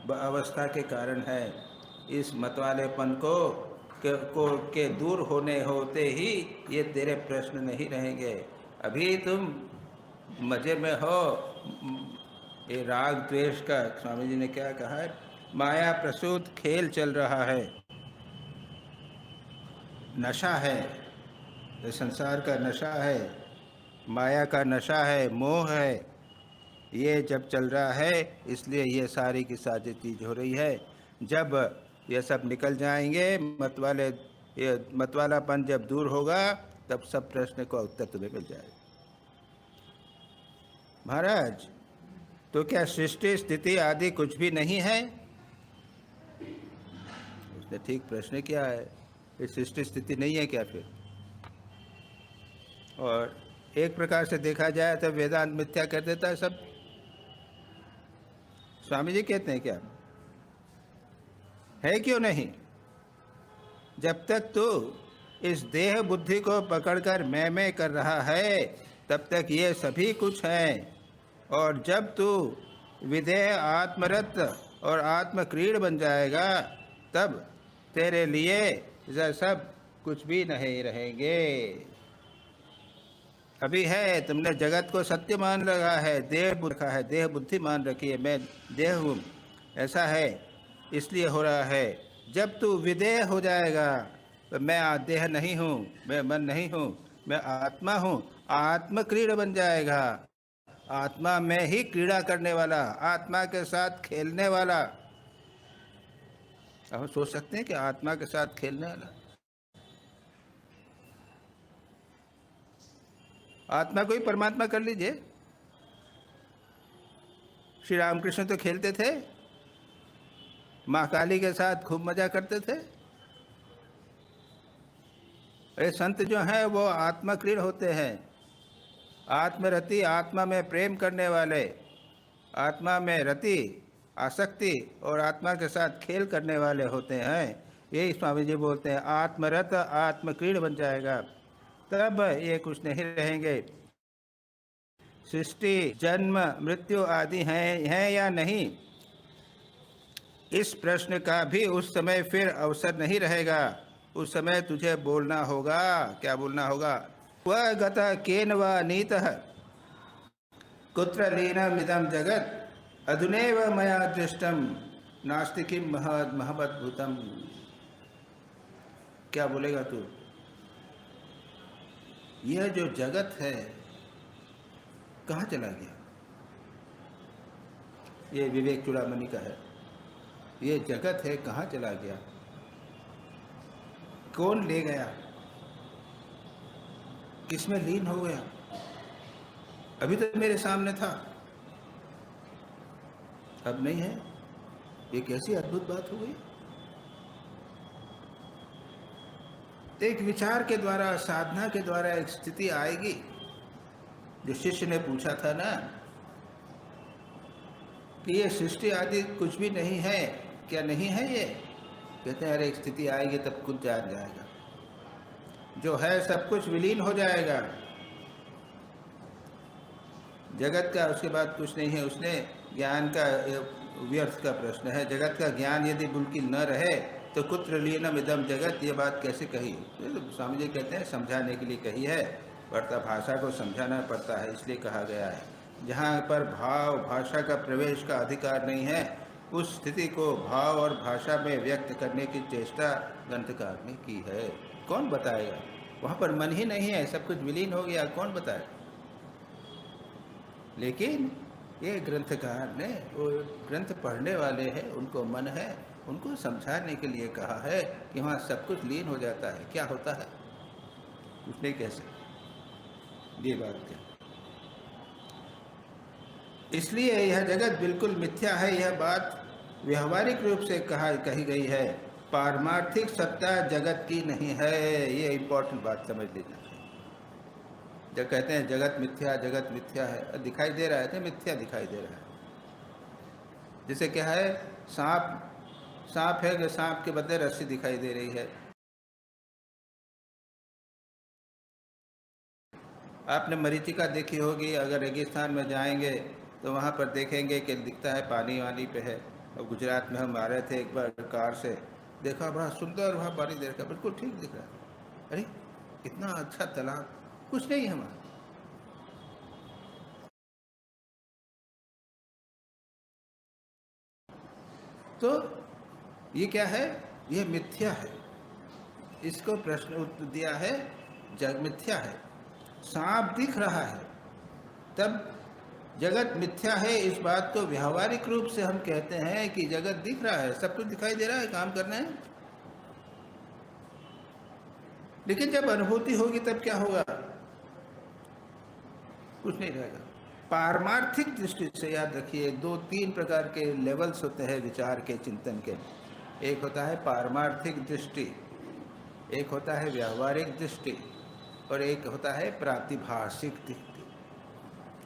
A: अवस्था के कारण है। इस मतवालेपन के दूर होने होते ही ये तेरे प्रश्न नहीं रहेंगे। अभी तुम मजे में हो। ये राग द्वेष का स्वामी जी ने क्या कहा है? माया प्रसूत खेल चल रहा है, नशा है, ये संसार का नशा है, माया का नशा है, मोह है। ये जब चल रहा है इसलिए ये सारी की सारी चीज हो रही है। जब ये सब निकल जाएंगे, ये मतवालापन जब दूर होगा, तब सब प्रश्न का उत्तर तुम्हें मिल जाएगा। महाराज, तो क्या सृष्टि स्थिति आदि कुछ भी नहीं है? उसने ठीक प्रश्न किया है, ये सृष्टि स्थिति नहीं है क्या फिर? और एक प्रकार से देखा जाए तो वेदांत मिथ्या कर देता है सब। स्वामी जी कहते हैं क्या? है क्यों नहीं? जब तक तू इस देह बुद्धि को पकड़कर मैं कर रहा है, तब तक ये सभी कुछ है। और जब तू विदेह आत्मरत और आत्मक्रीड बन जाएगा, तब तेरे लिए यह सब कुछ भी नहीं रहेंगे। अभी है तुमने जगत को सत्य मान रखा है, देह रखा है, देह बुद्धि मान रखी है, मैं देह हूँ, ऐसा है, इसलिए हो रहा है। जब तू विदेह हो जाएगा, तो मैं देह नहीं हूँ, मैं मन नहीं हूँ, मैं आत्मा हूँ, आत्म क्रीड़ा बन जाएगा। आत्मा में ही क्रीड़ा करने वाला, आत्मा के साथ खेलने वाला। हम सोच सकते हैं कि आत्मा के साथ खेलने वाला, आत्मा को ही परमात्मा कर लीजिए। श्री रामकृष्ण तो खेलते थे, माँ काली के साथ खूब मजा करते थे। अरे संत जो हैं वो आत्मक्रीड़ होते हैं, आत्मरति, आत्मा में प्रेम करने वाले, आत्मा में रति, आसक्ति और आत्मा के साथ खेल करने वाले होते हैं। यही स्वामी जी बोलते हैं, आत्मरत आत्मक्रीड़ बन जाएगा, तब ये कुछ नहीं रहेंगे। सृष्टि, जन्म, मृत्यु आदि हैं या नहीं, इस प्रश्न का भी उस समय फिर अवसर नहीं रहेगा। उस समय तुझे बोलना होगा। क्या बोलना होगा? वह गत केन व नीतः कुत्र लीनमिदं जगत अधुनैव मया दृष्टम नास्ति किं महदभूतम। क्या बोलेगा तू? यह जो जगत है कहाँ चला गया? ये विवेक चूड़ामणि का है। ये जगत है, कहाँ चला गया? कौन ले गया? किसमें लीन हो गया? अभी तो मेरे सामने था, अब नहीं है। ये कैसी अद्भुत बात हो गई। एक विचार के द्वारा, साधना के द्वारा एक स्थिति आएगी। जो शिष्य ने पूछा था ना कि ये सृष्टि आदि कुछ भी नहीं है, क्या नहीं है ये? कहते हैं अरे एक स्थिति आएगी तब कुछ जान जाएगा, जो है सब कुछ विलीन हो जाएगा। जगत का उसके बाद कुछ नहीं है। उसने ज्ञान का व्यर्थ का प्रश्न है। जगत का ज्ञान यदि बिल्कुल न रहे तो कुत्र लीनम इदम जगत, ये बात कैसे कही? तो स्वामी जी कहते हैं समझाने के लिए कही है, पढ़ता भाषा को समझाना पड़ता है, इसलिए कहा गया है। जहाँ पर भाव भाषा का प्रवेश का अधिकार नहीं है, उस स्थिति को भाव और भाषा में व्यक्त करने की चेष्टा ग्रंथकार ने की है। कौन बताएगा? वहाँ पर मन ही नहीं है, सब कुछ विलीन हो गया, कौन बताए? लेकिन ये ग्रंथकार ने, वो ग्रंथ पढ़ने वाले हैं, उनको मन है, उनको समझाने के लिए कहा है कि वहाँ सब कुछ लीन हो जाता है। क्या होता है कुछ नहीं कह सकते, ये बात क्या। इसलिए यह जगत बिल्कुल मिथ्या है। यह बात व्यवहारिक रूप से कही गई है, पारमार्थिक सत्ता जगत की नहीं है। ये इम्पोर्टेंट बात समझ लीजिए। जब कहते हैं जगत मिथ्या है, दिखाई दे रहा है तो मिथ्या दिखाई दे रहा है। जैसे क्या है, सांप है, सांप के बदले रस्सी दिखाई दे रही है। आपने मरीचिका देखी होगी, अगर रेगिस्तान में जाएंगे तो वहाँ पर देखेंगे कि दिखता है पानी वानी पे है। और गुजरात में हम आ रहे थे एक बार कार से, देखा बड़ा सुंदर वहाँ पानी देखा, बिल्कुल ठीक दिख रहा है। अरे कितना अच्छा तालाब, कुछ नहीं है वहाँ। तो ये क्या है? ये मिथ्या है। इसको प्रश्न उत्तर दिया है, जग मिथ्या है। सांप दिख रहा है तब जगत मिथ्या है। इस बात को व्यवहारिक रूप से हम कहते हैं कि जगत दिख रहा है, सब कुछ दिखाई दे रहा है, काम करना है। लेकिन जब अनुभूति होगी तब क्या होगा? कुछ नहीं रहेगा। पारमार्थिक दृष्टि से याद रखिए, 2-3 प्रकार के लेवल्स होते हैं विचार के, चिंतन के। एक होता है पारमार्थिक दृष्टि, एक होता है व्यवहारिक दृष्टि, और एक होता है प्रातिभाषिक दृष्टि।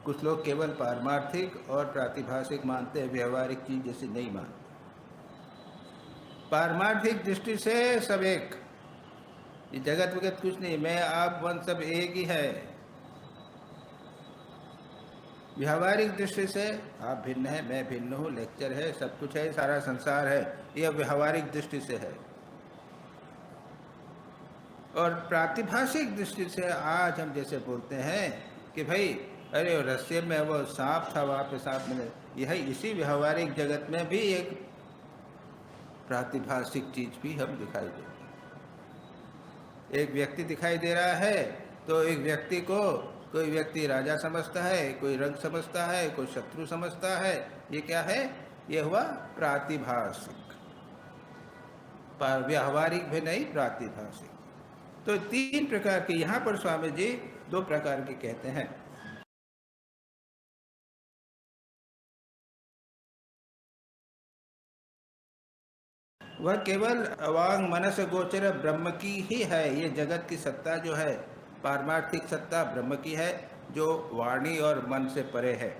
A: कुछ लोग केवल पारमार्थिक और प्रातिभाषिक मानते हैं, व्यवहारिक चीज जैसे नहीं मानते। पारमार्थिक दृष्टि से सब एक, ये जगत वगत कुछ नहीं, मैं आप वन सब एक ही है। व्यावहारिक दृष्टि से आप भिन्न है, मैं भिन्न हूँ, लेक्चर है, सब कुछ है, सारा संसार है, यह व्यावहारिक दृष्टि से है। और प्रातिभाषिक दृष्टि से आज हम जैसे बोलते हैं कि भाई अरे रस्से में वो सांप था, वहाँ पे सांप मिले, यह इसी व्यावहारिक जगत में भी एक प्रातिभाषिक चीज भी हम दिखाई देते हैं। एक व्यक्ति दिखाई दे रहा है तो एक व्यक्ति को कोई व्यक्ति राजा समझता है, कोई रंग समझता है, कोई शत्रु समझता है। ये क्या है? ये हुआ प्रातिभाषिक, व्यावहारिक भी नहीं, प्रातिभाषिक। तो तीन प्रकार के यहाँ पर स्वामी जी दो प्रकार के कहते हैं। वह केवल अवांग मनस गोचर ब्रह्म की ही है। ये जगत की सत्ता जो है, पारमार्थिक सत्ता ब्रह्म की है, जो वाणी और मन से परे है।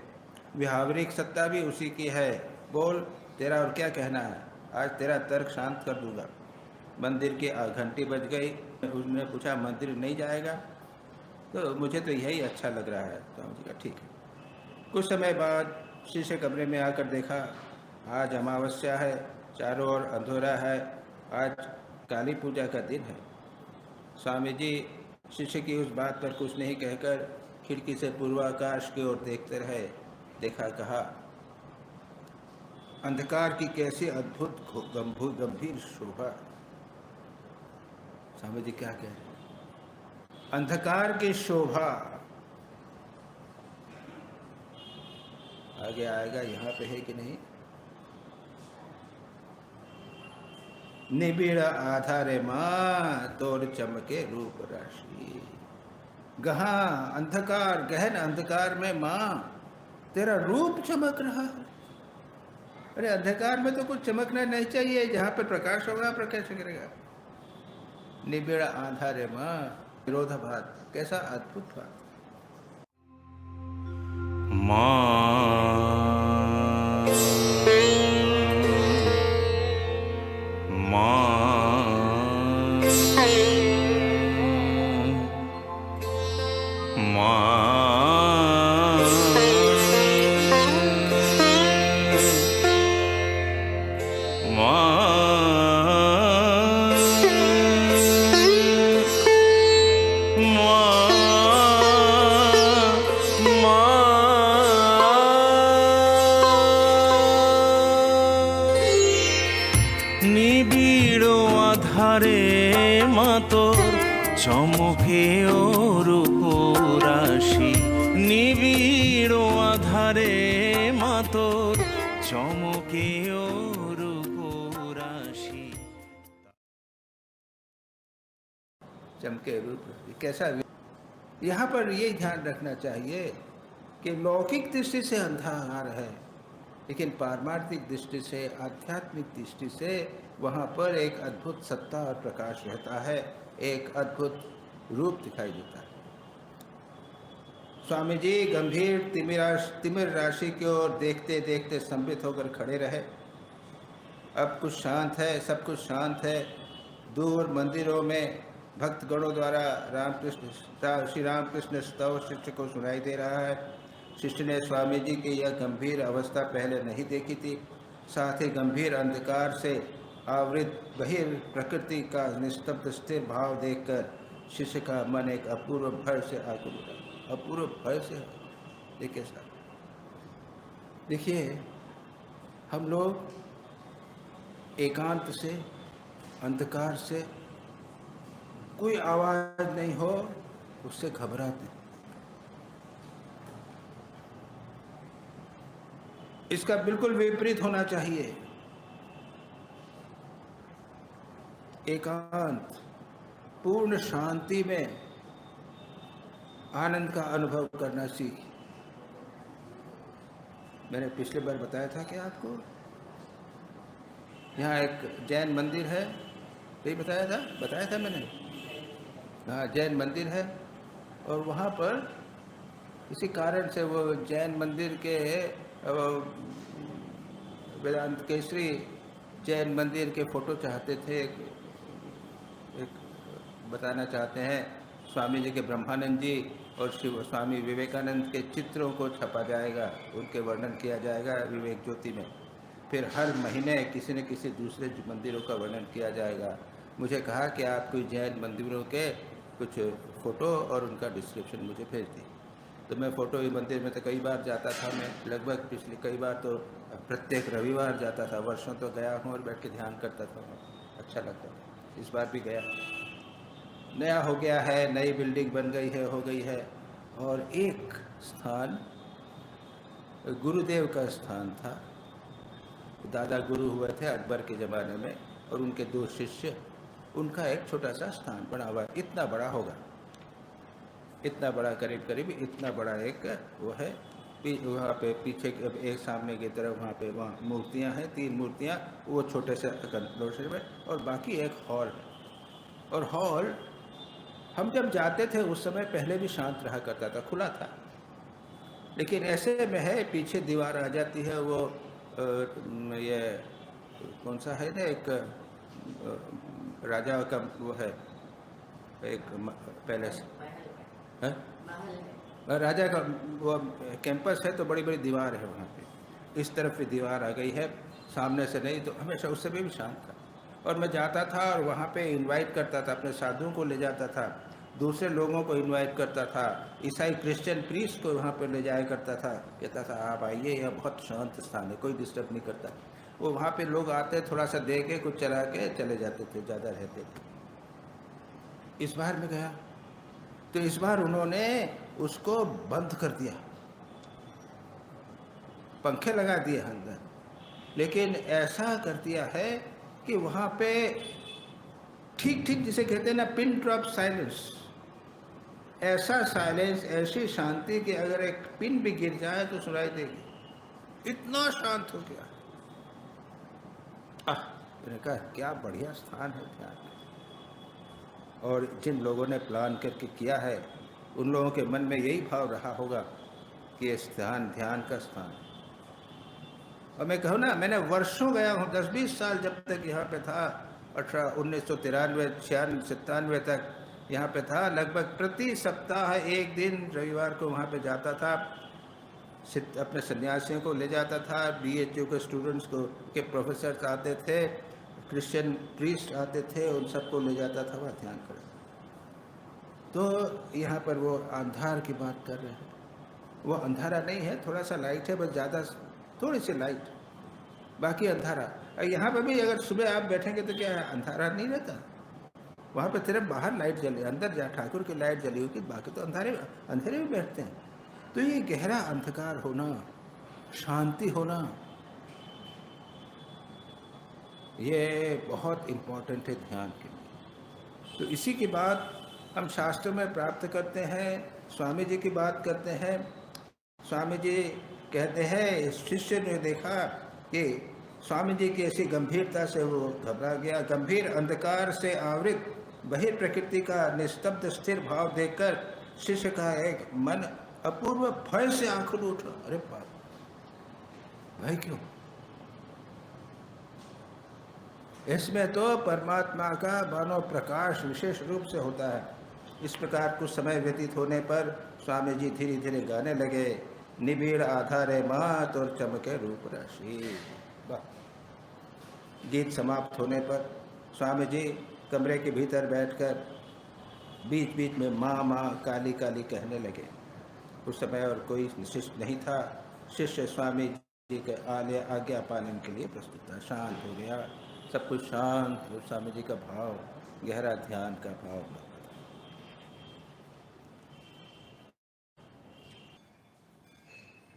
A: व्यावहारिक सत्ता भी उसी की है। बोल, तेरा और क्या कहना है? आज तेरा तर्क शांत कर दूंगा। मंदिर की घंटी बज गई, उसने पूछा मंदिर नहीं जाएगा? तो मुझे तो यही अच्छा लग रहा है। तो मुझे कहा ठीक है। कुछ समय बाद शीशे कमरे में आकर देखा, आज अमावस्या है, चारों ओर अंधेरा है, आज काली पूजा का दिन है। स्वामी जी शिष्य की उस बात पर कुछ नहीं कहकर खिड़की से पूर्वाकाश की ओर देखते रहे। देखा, कहा, अंधकार की कैसी अद्भुत गंभीर शोभा। स्वामी जी क्या कह रहे हैं? अंधकार की शोभा। आगे आएगा, यहाँ पे है कि नहीं? निबिड़ आधारे माँ तोर चमके रूप राशि। गहाँ अंधकार, गहन अंधकार में माँ तेरा रूप चमक रहा है। अरे अंधकार में तो कुछ चमकना नहीं चाहिए, जहाँ पर प्रकाश होगा प्रकाश करेगा। निबिड़ आधारे माँ, विरोधाभास, कैसा अद्भुत बात।
B: নিবিড় আধারে মাতোর চমকে রূপ রাশি। নিবিড় আধারে মাতোর চমকে রূপ রাশি।
A: चमके रूप कैसा। यहाँ पर ये ध्यान रखना चाहिए कि लौकिक दृष्टि से अंधकार है, लेकिन पारमार्थिक दृष्टि से, आध्यात्मिक दृष्टि से वहाँ पर एक अद्भुत सत्ता और प्रकाश रहता है, एक अद्भुत रूप दिखाई देता है। स्वामी जी गंभीर तिमिर राशि की ओर देखते देखते स्तंभित होकर खड़े रहे। अब कुछ शांत है, सब कुछ शांत है। दूर मंदिरों में भक्तगणों द्वारा श्री रामकृष्ण स्तव शिष्य को सुनाई दे रहा है। शिष्य ने स्वामी जी की यह गंभीर अवस्था पहले नहीं देखी थी। साथ ही गंभीर अंधकार से आवृत बहिर प्रकृति का निस्तब्ध स्थिर भाव देखकर शिष्य का मन एक अपूर्व भय से आकुल उठा। अपूर्व भय से। देखिए साहब, देखिए हम लोग एकांत से, अंधकार से, कोई आवाज नहीं हो उससे घबराते। इसका बिल्कुल विपरीत होना चाहिए। एकांत, पूर्ण शांति में आनंद का अनुभव करना सीख। मैंने पिछले बार बताया था कि आपको यहाँ एक जैन मंदिर है, यही बताया था मैंने। हाँ, जैन मंदिर है और वहाँ पर किसी कारण से वो जैन मंदिर के वेदांत केसरी जैन मंदिर के फोटो चाहते थे, एक बताना चाहते हैं स्वामी जी के ब्रह्मानंद जी और शिव स्वामी विवेकानंद के चित्रों को छपा जाएगा, उनके वर्णन किया जाएगा विवेक ज्योति में। फिर हर महीने किसी न किसी दूसरे मंदिरों का वर्णन किया जाएगा। मुझे कहा कि आप कोई जैन मंदिरों के कुछ फ़ोटो और उनका डिस्क्रिप्शन मुझे भेज दी। तो मैं फ़ोटो ही मंदिर में तो कई बार जाता था, मैं लगभग पिछले कई बार तो प्रत्येक रविवार जाता था, वर्षों तो गया हूँ और बैठ के ध्यान करता था, अच्छा लगता था। इस बार भी गया। नया हो गया है, नई बिल्डिंग बन गई है, हो गई है। और एक स्थान गुरुदेव का स्थान था, दादा गुरु हुए थे अकबर के ज़माने में, और उनके 2 शिष्य, उनका एक छोटा सा स्थान बना हुआ, इतना बड़ा होगा, इतना बड़ा, करीब करीब इतना बड़ा एक वो है। वहाँ पे पीछे एक सामने की तरफ वहाँ मूर्तियाँ हैं, 3 मूर्तियाँ, वो छोटे से कंक्लोजर में, और बाकी एक हॉल है। और हॉल हम जब जाते थे उस समय पहले भी शांत रहा करता था, खुला था, लेकिन ऐसे में है पीछे दीवार आ जाती है, वो ये कौन सा है ना, एक राजा का वो है, एक पैलेस है, राजा का वो कैंपस है, तो बड़ी बड़ी दीवार है वहाँ पे, इस तरफ भी दीवार आ गई है, सामने से नहीं, तो हमेशा उस समय भी शांत था। और मैं जाता था और वहाँ पे इनवाइट करता था, अपने साधुओं को ले जाता था, दूसरे लोगों को इनवाइट करता था, ईसाई क्रिश्चियन प्रीस्ट को वहाँ पे ले जाया करता था, कहता था आप आइए, यह बहुत शांत स्थान है, कोई डिस्टर्ब नहीं करता। वो वहाँ पे लोग आते, थोड़ा सा दे के कुछ चला के चले जाते थे, ज़्यादा रहते थे। इस बार मैं गया तो इस बार उन्होंने उसको बंद कर दिया, पंखे लगा दिए अंदर, लेकिन ऐसा कर दिया है कि वहाँ पे ठीक ठीक जिसे कहते हैं ना, पिन ड्रॉप साइलेंस, ऐसा साइलेंस, ऐसी शांति कि अगर एक पिन भी गिर जाए तो सुनाई देगी, इतना शांत हो गया। मैंने कहा क्या बढ़िया स्थान है ध्यान। और जिन लोगों ने प्लान करके किया है उन लोगों के मन में यही भाव रहा होगा कि ये स्थान ध्यान का स्थान। और मैं कहूँ ना, मैंने वर्षों गया हूँ, 10-20 साल जब तक यहाँ पे था, 1993-96-97 तक यहाँ पे था, लगभग प्रति सप्ताह एक दिन रविवार को वहाँ पे जाता था, अपने सन्यासियों को ले जाता था, BHU के स्टूडेंट्स को के प्रोफेसर आते थे, क्रिश्चियन प्रीस्ट आते थे, उन सबको ले जाता था वहाँ ध्यान कर। तो यहाँ पर वो अंधार की बात कर रहे हैं, वो अंधारा नहीं है, थोड़ा सा लाइट है, बस ज़्यादा थोड़ी सी लाइट, बाकी अंधारा। यहाँ पर भी अगर सुबह आप बैठेंगे तो क्या अंधारा नहीं रहता, वहाँ पर सिर्फ बाहर लाइट जली, अंदर जहाँ ठाकुर की लाइट जली होगी, बाकी तो अंधेरे में बैठते हैं। तो ये गहरा अंधकार होना, शांति होना, ये बहुत इम्पोर्टेंट है ध्यान के लिए। तो इसी की बात हम शास्त्र में प्राप्त करते हैं, स्वामी जी की बात करते हैं। स्वामी जी कहते हैं, शिष्य ने देखा कि स्वामी जी की ऐसी गंभीरता से वो घबरा गया, गंभीर अंधकार से आवृत बहिर्प्रकृति का निस्तब्ध स्थिर भाव देखकर शिष्य का एक मन अपूर्व भय से आंखों उठा। अरे बाप, भय क्यों? इसमें तो परमात्मा का मानव प्रकाश विशेष रूप से होता है। इस प्रकार कुछ समय व्यतीत होने पर स्वामी जी धीरे धीरे गाने लगे, निबिड़ आधारे मात और चमके रूप राशि। गीत समाप्त होने पर स्वामी जी कमरे के भीतर बैठकर बीच बीच में माँ माँ काली काली कहने लगे। उस समय और कोई शिष्य नहीं था, शिष्य स्वामी जी के आज्ञा पालन के लिए प्रस्तुत था। शांत हो गया, सब कुछ शांत, स्वामी जी का भाव, गहरा ध्यान का भाव।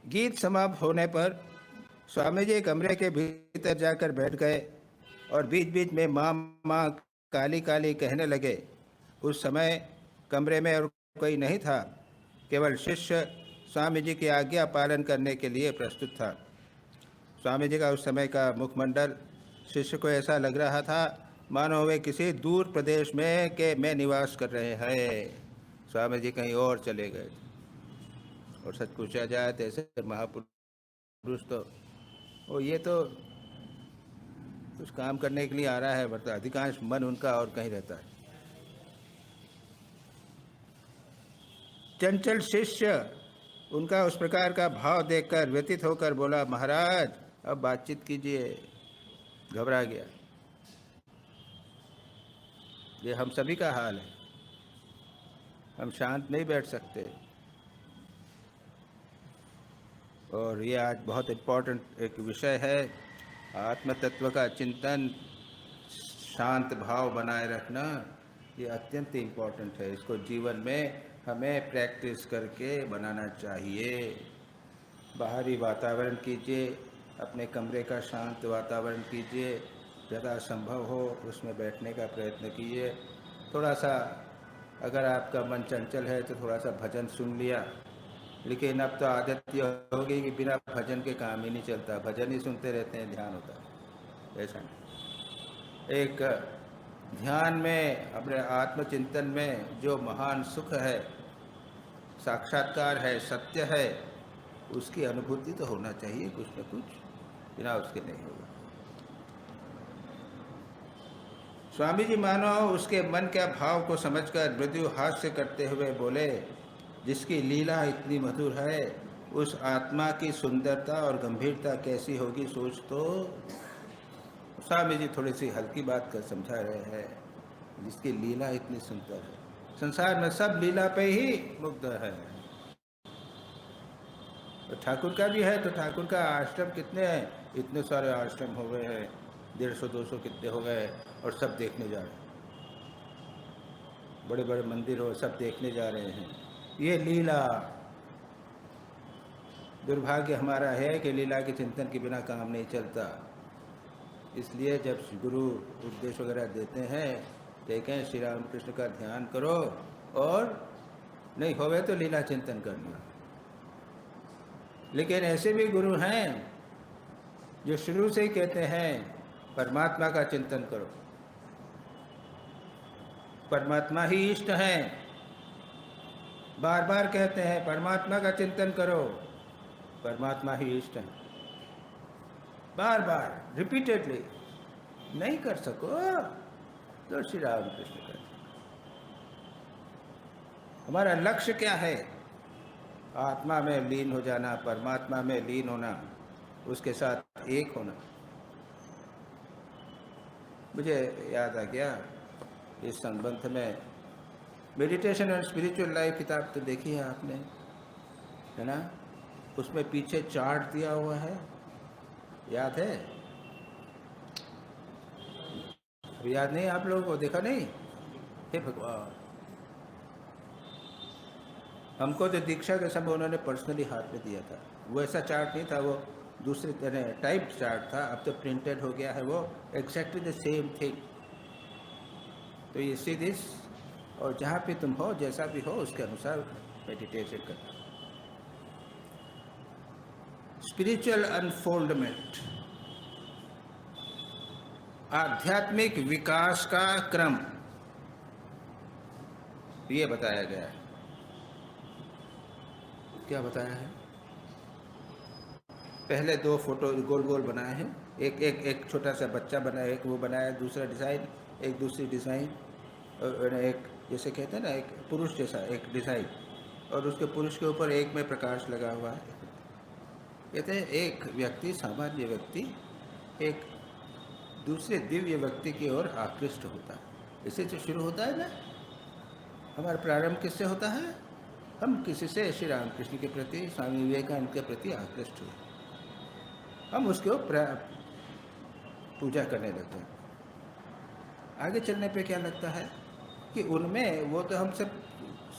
A: गीत समाप्त होने पर स्वामी जी कमरे के भीतर जाकर बैठ गए और बीच बीच में माँ माँ काली काली कहने लगे। उस समय कमरे में और कोई नहीं था, केवल शिष्य स्वामी जी की आज्ञा पालन करने के लिए प्रस्तुत था। स्वामी जी का उस समय का मुखमंडल शिष्य को ऐसा लग रहा था मानो वे किसी दूर प्रदेश में निवास कर रहे हैं। स्वामी जी कहीं और चले गए। और सच पूछा जाए तो ऐसे महापुरुष तो ये तो कुछ काम करने के लिए आ रहा है, बट अधिकांश मन उनका और कहीं रहता है। चंचल शिष्य उनका उस प्रकार का भाव देखकर व्यतीत होकर बोला, महाराज अब बातचीत कीजिए। घबरा गया। ये हम सभी का हाल है, हम शांत नहीं बैठ सकते। और ये आज बहुत इम्पोर्टेंट एक विषय है, आत्म तत्व का चिंतन, शांत भाव बनाए रखना, ये अत्यंत इम्पोर्टेंट है। इसको जीवन में हमें प्रैक्टिस करके बनाना चाहिए। बाहरी वातावरण कीजिए, अपने कमरे का शांत वातावरण कीजिए, ज़्यादा संभव हो उसमें बैठने का प्रयत्न कीजिए। थोड़ा सा अगर आपका मन चंचल है तो थोड़ा सा भजन सुन लिया, लेकिन अब तो आदत ये हो गई कि बिना भजन के काम ही नहीं चलता, भजन ही सुनते रहते हैं, ध्यान होता है। ऐसा नहीं। एक ध्यान में, अपने आत्मचिंतन में जो महान सुख है, साक्षात्कार है, सत्य है, उसकी अनुभूति तो होना चाहिए कुछ न कुछ, बिना उसके नहीं होगा। स्वामी जी मानो उसके मन के भाव को समझकर मृदु हास्य करते हुए बोले, जिसकी लीला इतनी मधुर है, उस आत्मा की सुंदरता और गंभीरता कैसी होगी सोच तो। स्वामी जी थोड़ी सी हल्की बात कर समझा रहे हैं, जिसकी लीला इतनी सुंदर है। संसार में सब लीला पे ही मुग्ध है। तो ठाकुर का भी है, तो ठाकुर का आश्रम कितने हैं, इतने सारे आश्रम हो गए हैं, 150-200 कितने हो गए, और सब देखने जा रहे हैं। बड़े बड़े मंदिर हो, सब देखने जा रहे हैं। ये लीला, दुर्भाग्य हमारा है कि लीला के चिंतन के बिना काम नहीं चलता। इसलिए जब गुरु उपदेश वगैरह देते हैं, देखें श्री राम कृष्ण का ध्यान करो, और नहीं होवे तो लीला चिंतन करना। लेकिन ऐसे भी गुरु हैं जो शुरू से ही कहते हैं परमात्मा का चिंतन करो, परमात्मा ही इष्ट हैं। बार बार कहते हैं परमात्मा का चिंतन करो, परमात्मा ही इष्ट है। बार बार रिपीटेडली। नहीं कर सको तो श्री राम कृष्ण कर। हमारा लक्ष्य क्या है? आत्मा में लीन हो जाना, परमात्मा में लीन होना, उसके साथ एक होना। मुझे याद आ गया इस संबंध में, मेडिटेशन एंड स्पिरिचुअल लाइफ किताब तो देखी है आपने, है ना? उसमें पीछे चार्ट दिया हुआ है, याद है? अभी याद नहीं आप लोगों को? देखा नहीं? हे भगवान, हमको तो दीक्षा के समय उन्होंने पर्सनली हाथ में दिया था। वो ऐसा चार्ट नहीं था, वो दूसरे तरह टाइप चार्ट था। अब तो प्रिंटेड हो गया है वो, एक्जैक्टली द सेम थिंग। तो ये सी दिस, और जहाँ पे तुम हो, जैसा भी हो, उसके अनुसार मेडिटेशन करना। स्पिरिचुअल अनफोल्डमेंट, आध्यात्मिक विकास का क्रम, ये बताया गया है। क्या बताया है? पहले 2 फोटो गोल गोल बनाए हैं, एक छोटा सा बच्चा बनाया, एक वो बनाया, दूसरा डिज़ाइन, एक दूसरी डिज़ाइन, और एक जैसे कहते हैं ना, एक पुरुष जैसा एक डिज़ाइन, और उसके पुरुष के ऊपर एक में प्रकाश लगा हुआ है। कहते हैं एक व्यक्ति, सामान्य व्यक्ति, एक दूसरे दिव्य व्यक्ति की ओर आकृष्ट होता है। इससे जो शुरू होता है ना, हमारा प्रारंभ किससे होता है? हम किसी से श्री रामकृष्ण के प्रति, स्वामी विवेकानंद के प्रति आकृष्ट हुए, हम उसको पूजा करने लगते हैं। आगे चलने पे क्या लगता है कि उनमें, वो तो हम सब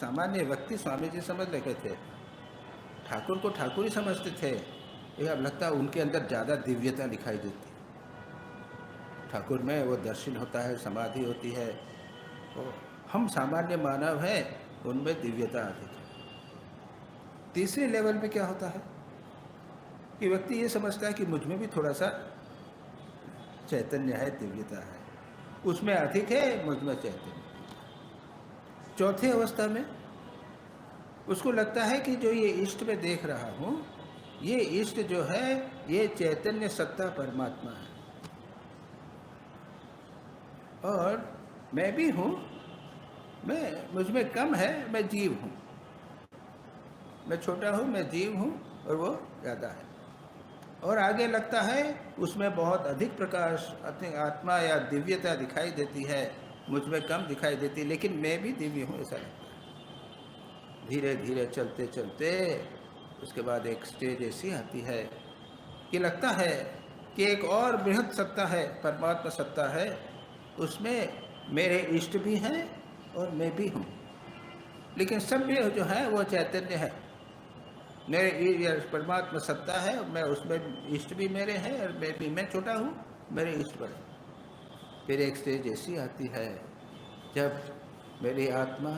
A: सामान्य व्यक्ति स्वामी जी समझ रखे थे, ठाकुर को ठाकुर ही समझते थे। ये अब लगता है उनके अंदर ज़्यादा दिव्यता दिखाई देती है। ठाकुर में वो दर्शन होता है, समाधि होती है, तो हम सामान्य मानव हैं, उनमें दिव्यता आती है। तीसरे लेवल पे क्या होता है कि व्यक्ति ये समझता है कि मुझ में भी थोड़ा सा चैतन्य है, दिव्यता है, उसमें अधिक है, मुझ में चैतन्य। चौथी अवस्था में उसको लगता है कि जो ये इष्ट में देख रहा हूँ, ये इष्ट जो है, ये चैतन्य सत्ता परमात्मा है। और मैं भी हूँ, मुझ में कम है, मैं जीव हूँ, मैं छोटा हूँ, मैं जीव हूँ और वो ज़्यादा है। और आगे लगता है उसमें बहुत अधिक प्रकाश, आत्मा या दिव्यता दिखाई देती है, मुझ में कम दिखाई देती, लेकिन मैं भी दिव्य हूँ ऐसा लगता है। धीरे धीरे चलते चलते उसके बाद एक स्टेज ऐसी आती है कि लगता है कि एक और बृहद सत्ता है, परमात्मा सत्ता है, उसमें मेरे इष्ट भी हैं और मैं भी हूँ, लेकिन सब ये जो है वो चैतन्य है। मेरे परमात्मा सत्ता है, मैं उसमें इष्ट भी मेरे हैं और मैं छोटा हूँ, मेरे इष्ट बड़े। फिर एक स्टेज ऐसी आती है जब मेरी आत्मा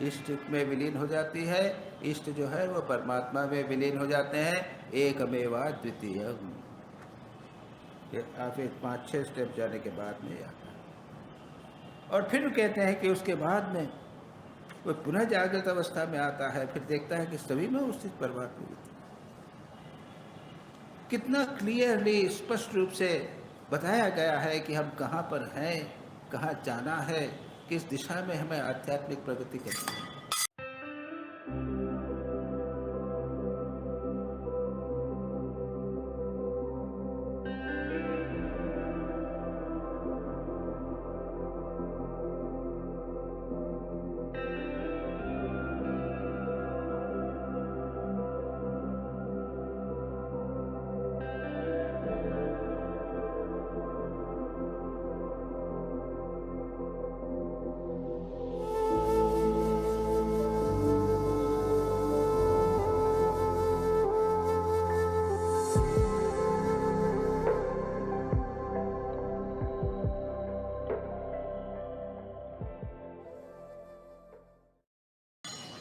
A: इष्ट में विलीन हो जाती है, इष्ट जो है वो परमात्मा में विलीन हो जाते हैं, एकमेवा द्वितीय। आप एक 5-6 स्टेप जाने के बाद में आता है। और फिर कहते हैं कि उसके बाद में वो पुनः जागृत अवस्था में आता है, फिर देखता है कि सभी में उस चीज परमात्मा होती है। कितना क्लियरली, स्पष्ट रूप से बताया गया है कि हम कहाँ पर हैं, कहाँ जाना है, किस दिशा में हमें आध्यात्मिक प्रगति करनी है।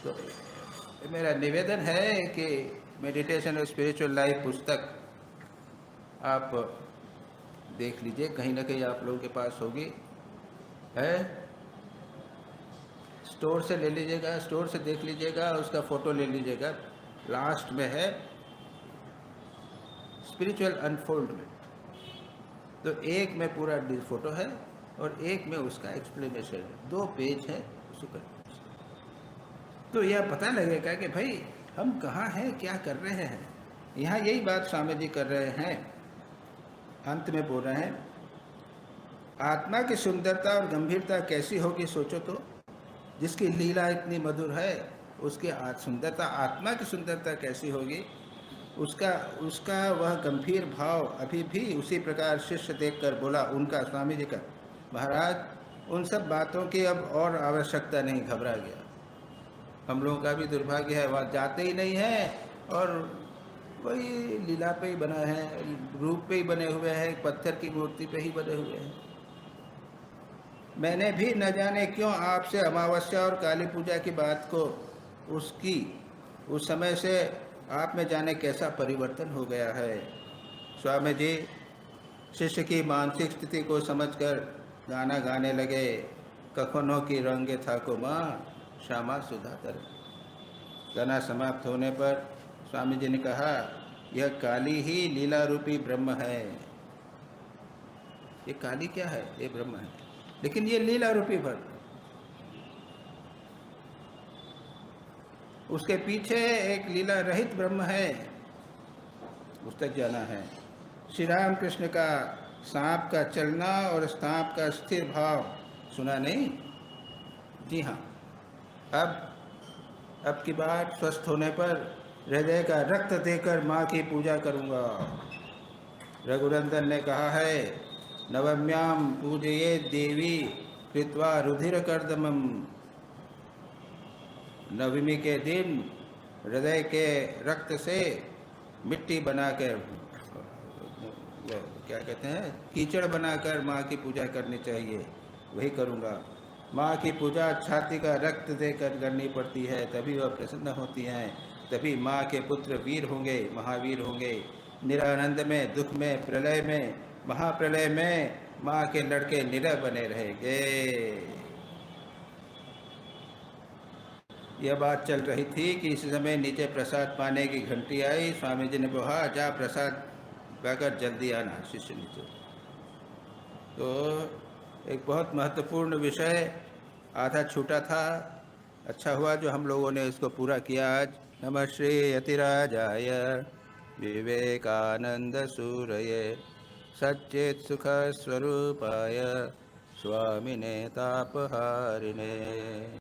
A: तो मेरा निवेदन है कि मेडिटेशन और स्पिरिचुअल लाइफ पुस्तक आप देख लीजिए, कहीं ना कहीं आप लोगों के पास होगी, है, स्टोर से ले लीजिएगा, स्टोर से देख लीजिएगा, उसका फ़ोटो ले लीजिएगा। लास्ट में है स्पिरिचुअल अनफोल्डमेंट, तो एक में पूरा फ़ोटो है और एक में उसका एक्सप्लेनेशन है, 2 पेज है उसको। तो यह पता लगेगा कि भाई हम कहाँ हैं, क्या कर रहे हैं। यहाँ यही बात स्वामी जी कर रहे हैं, अंत में बोल रहे हैं, आत्मा की सुंदरता और गंभीरता कैसी होगी सोचो तो, जिसकी लीला इतनी मधुर है, उसकी सुंदरता, आत्मा की सुंदरता कैसी होगी, उसका वह गंभीर भाव अभी भी उसी प्रकार शिष्य देखकर बोला, उनका स्वामी जी का, महाराज उन सब बातों की अब और आवश्यकता नहीं, घबरा गया। हम लोगों का भी दुर्भाग्य है, वहाँ जाते ही नहीं है और वही लीला पे ही बना है, रूप पे ही बने हुए हैं, पत्थर की मूर्ति पे ही बने हुए हैं। मैंने भी न जाने क्यों आपसे अमावस्या और काली पूजा की बात को उस समय से आप में जाने कैसा परिवर्तन हो गया है। स्वामी जी शिष्य की मानसिक स्थिति को समझकर गाना गाने लगे, कखनों की रंगे था को माँ श्यामा सुधाकर। गाना समाप्त होने पर स्वामी जी ने कहा, यह काली ही लीला रूपी ब्रह्म है। ये काली क्या है, ये ब्रह्म है, लेकिन ये लीला रूपी ब्रह्म, उसके पीछे एक लीला रहित ब्रह्म है, उस तक जाना है। श्री राम कृष्ण का सांप का चलना और सांप का स्थिर भाव सुना नहीं? जी हाँ। अब की बार स्वस्थ होने पर हृदय का रक्त देकर माँ की पूजा करूँगा। रघुनंदन ने कहा है, नवम्याम पूजये देवी कृत्वा रुधिर कर्दमम। नवमी के दिन हृदय के रक्त से मिट्टी बनाकर, क्या कहते हैं, कीचड़ बनाकर माँ की पूजा करनी चाहिए, वही करूँगा। माँ की पूजा छाती का रक्त देकर करनी पड़ती है, तभी वह प्रसन्न होती हैं, तभी माँ के पुत्र वीर होंगे, महावीर होंगे। निरानंद में, दुख में, प्रलय में, महाप्रलय में माँ के लड़के निरय बने रहेंगे। यह बात चल रही थी कि इस समय नीचे प्रसाद पाने की घंटी आई। स्वामी जी ने कहा, जा प्रसाद पाकर जल्दी आना शिष्य नीचे। तो एक बहुत महत्वपूर्ण विषय आधा छूटा था, अच्छा हुआ जो हम लोगों ने इसको पूरा किया आज। नमः श्री यतिराजाय विवेकानंद सूरये सच्चित सुख स्वरूपाय स्वामिने तापहारिणे।